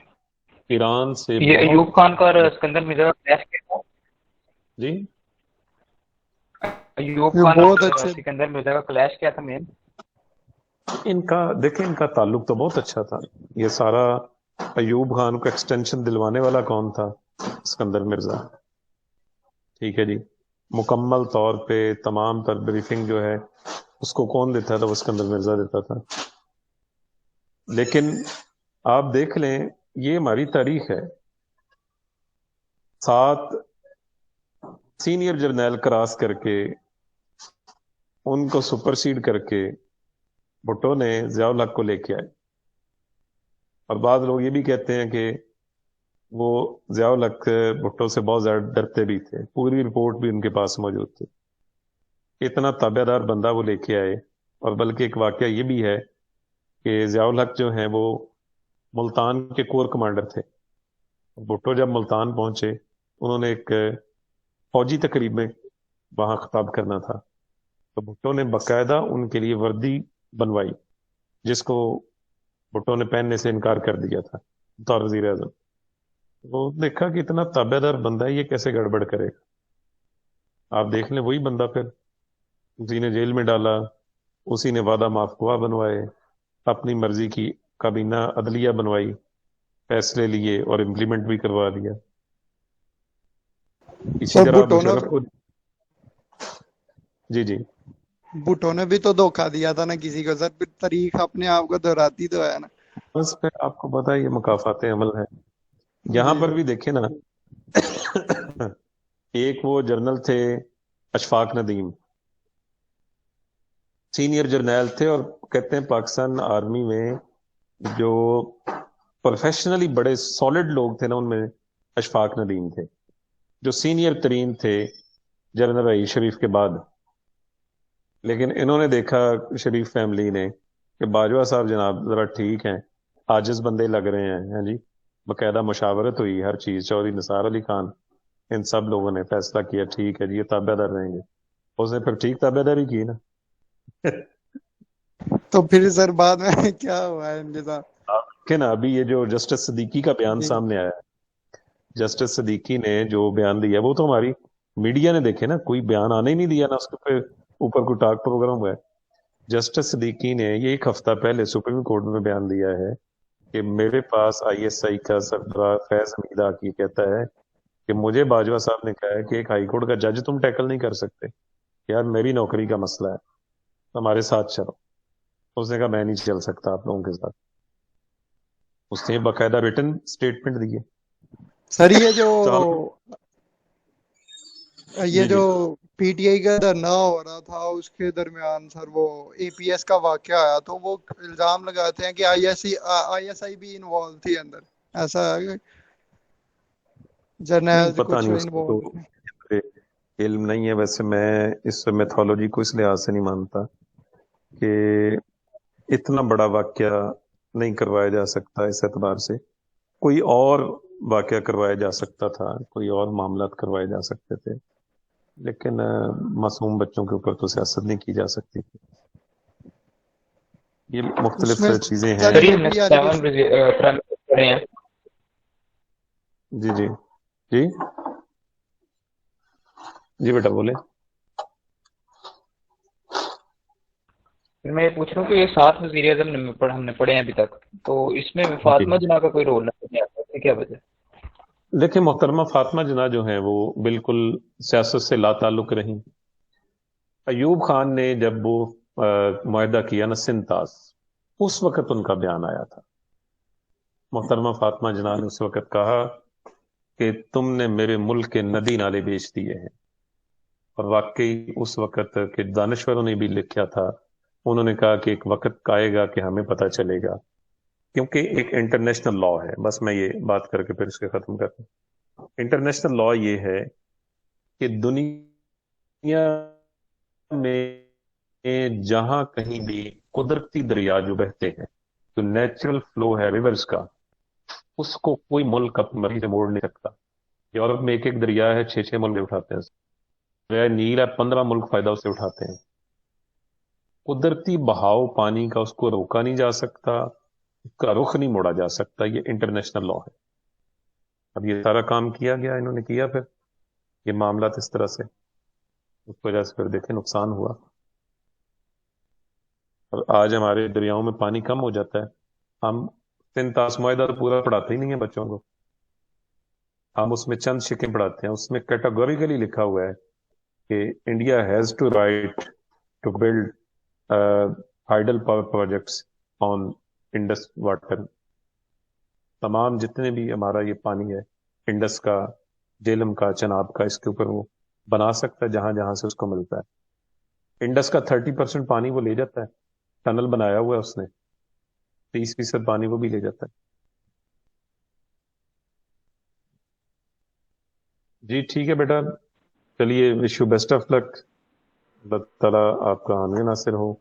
ایران سے یہ ایوب خان کا اور اسکندر مرزا کا کلیش کیا تھا؟ جی ایوب یہ خان بہت اور اچھے سکندر مرزا کا کلیش کیا تھا مین؟ ان کا دیکھیں، ان کا تعلق تو بہت اچھا تھا. یہ سارا ایوب خان کو ایکسٹینشن دلوانے والا کون تھا؟ اسکندر مرزا. ٹھیک ہے جی. مکمل طور پہ تمام تر بریفنگ جو ہے اس کو کون دیتا تھا؟ وہ اسکندر مرزا دیتا تھا. لیکن آپ دیکھ لیں، یہ ہماری تاریخ ہے. 7 سینئر جرنیل کراس کر کے، ان کو سپرسیڈ کر کے بھٹو نے ضیاء الحق کو لے کے آئے. اور بعض لوگ یہ بھی کہتے ہیں کہ وہ ضیاء الحق بھٹو سے بہت زیادہ ڈرتے بھی تھے، پوری رپورٹ بھی ان کے پاس موجود تھی. اتنا تابع دار بندہ وہ لے کے آئے. اور بلکہ ایک واقعہ یہ بھی ہے کہ ضیاء الحق جو ہیں وہ ملتان کے کور کمانڈر تھے. بھٹو جب ملتان پہنچے، انہوں نے ایک فوجی تقریب میں وہاں خطاب کرنا تھا، تو بھٹو نے باقاعدہ ان کے لیے وردی بنوائی، جس کو بھٹو نے پہننے سے انکار کر دیا تھا بطور وزیر اعظم. وہ دیکھا کہ اتنا تابع دار بندہ ہے، یہ کیسے گڑبڑ کرے گا. آپ دیکھ لیں، وہی بندہ پھر اسی نے جیل میں ڈالا، اسی نے وعدہ معاف خواہ بنوائے، اپنی مرضی کی کابینہ عدلیہ بنوائی، فیصلے لیے اور امپلیمنٹ بھی کروا دیا. اسی سر طرح مشرف کو جی جی بھٹو نے بھی تو دھوکہ دیا تھا نا کسی کو. سر پھر تاریخ اپنے آپ کو دہراتی تو ہے نا. بس پھر آپ کو پتا ہے یہ مکافات عمل ہے. یہاں جی پر بھی دیکھیں نا، ایک وہ جرنل تھے اشفاق ندیم، سینئر جرنیل تھے، اور کہتے ہیں پاکستان آرمی میں جو پروفیشنلی بڑے سالڈ لوگ تھے نا، ان میں اشفاق ندیم تھے، جو سینئر ترین تھے جنرل رئیس شریف کے بعد. لیکن انہوں نے دیکھا شریف فیملی نے کہ باجوہ صاحب جناب ذرا ٹھیک ہیں، عاجز بندے لگ رہے ہیں. ہاں جی، باقاعدہ مشاورت ہوئی ہر چیز. چودھری نثار علی خان، ان سب لوگوں نے فیصلہ کیا ٹھیک ہے جی یہ تابع دار رہیں گے. اس نے پھر ٹھیک تابع داری کی نا. تو پھر سر بعد میں کیا ہوا ہے ان کے ساتھ؟ کہ نا ابھی یہ جو جسٹس صدیقی کا بیان جی سامنے آیا ہے، جسٹس صدیقی نے جو بیان دیا وہ تو ہماری میڈیا نے دیکھے نا، کوئی بیان آنے ہی نہیں دیا نا، اس کے اوپر کوئی ٹاک پروگرام ہوا ہے. جسٹس صدیقی نے یہ 1 ہفتہ پہلے سپریم کورٹ میں بیان دیا ہے کہ میرے پاس ISI کا سربراہ فیض حمید آ کے کہتا ہے کہ مجھے باجوہ صاحب نے کہا ہے کہ ایک ہائی کورٹ کا جج تم ٹیکل نہیں کر سکتے، یار میری نوکری کا مسئلہ ہے، ہمارے ساتھ چلو. اس نے کہا میں نہیں چل سکتا آپ لوگوں کے ساتھ. اس نے باقاعدہ ریٹن سٹیٹمنٹ دیے. سر یہ جی جو جی PTI کا دھرنا ہو رہا تھا اس کے درمیان سر وہ APS کا واقعہ آیا، تو وہ الزام لگاتے ہیں کہ ISI بھی انوالو تھی اندر. ایسا ہے جرنیل پتہ کچھ نہیں، اس کو انوالو؟ تو علم نہیں ہے. ویسے میں اس میتھولوجی کو اس لحاظ سے نہیں مانتا کہ اتنا بڑا واقعہ نہیں کروایا جا سکتا. اس اعتبار سے کوئی اور واقعہ کروایا جا سکتا تھا، کوئی اور معاملات کروائے جا سکتے تھے، لیکن معصوم بچوں کے اوپر تو سیاست نہیں کی جا سکتی. یہ اس مختلف میں چیزیں ہیں. سر یہ بھی نیکسٹ ایلیگیشن پرائم منسٹر ہیں. جی جی جی جی بیٹا بولے. پھر میں یہ پوچھ رہا ہوں کہ یہ 7 وزیر اعظم ہم نے پڑھے ہیں ابھی تک، تو اس میں جی فاطمہ جناح کا کوئی رول نہیں آتا ہے، کیا وجہ؟ دیکھیں محترمہ فاطمہ جناح جو ہیں وہ بالکل سیاست سے لا تعلق رہیں. ایوب خان نے جب وہ معاہدہ کیا نا سنتاس، اس وقت ان کا بیان آیا تھا. محترمہ فاطمہ جناح نے اس وقت کہا کہ تم نے میرے ملک کے ندی نالے بیچ دیے ہیں. اور واقعی اس وقت کہ دانشوروں نے بھی لکھا تھا، انہوں نے کہا کہ ایک وقت آئے گا کہ ہمیں پتہ چلے گا، کیونکہ ایک انٹرنیشنل لا ہے. بس میں یہ بات کر کے پھر اس کے ختم کرتا ہوں. انٹرنیشنل لا یہ ہے کہ دنیا میں جہاں کہیں بھی قدرتی دریا جو بہتے ہیں، جو نیچرل فلو ہے ریورز کا، اس کو کوئی ملک اپنی مرضی سے موڑ نہیں سکتا. یورپ میں ایک دریا ہے، 6 ملک اٹھاتے ہیں. دریا نیل ہے، 15 ملک فائدہ اسے اٹھاتے ہیں. قدرتی بہاؤ پانی کا اس کو روکا نہیں جا سکتا، اس کا رخ نہیں موڑا جا سکتا. یہ انٹرنیشنل لا ہے. اب یہ سارا کام کیا گیا، انہوں نے کیا، پھر یہ معاملات اس طرح سے، اس وجہ سے پھر دیکھیں نقصان ہوا. اور آج ہمارے دریاؤں میں پانی کم ہو جاتا ہے. ہم سنتاس معاہدہ تو پورا پڑھاتے ہی نہیں ہیں بچوں کو. ہم اس میں چند شکیں پڑھاتے ہیں. اس میں کیٹاگوریکلی لکھا ہوا ہے کہ India has to right to build hydel power projects on Indus water. تمام جتنے بھی ہمارا یہ پانی ہے، انڈس کا، جیلم کا، چناب کا، اس کے اوپر وہ بنا سکتا ہے جہاں جہاں سے اس کو ملتا ہے. انڈس کا 30% پانی وہ لے جاتا ہے. ٹنل بنایا ہوا ہے اس نے، 30% پانی وہ بھی لے جاتا ہے. جی ٹھیک ہے بیٹا، چلیے وش یو بیسٹ آف لک. اللہ تعالیٰ آپ کا حامی ناصر ہو.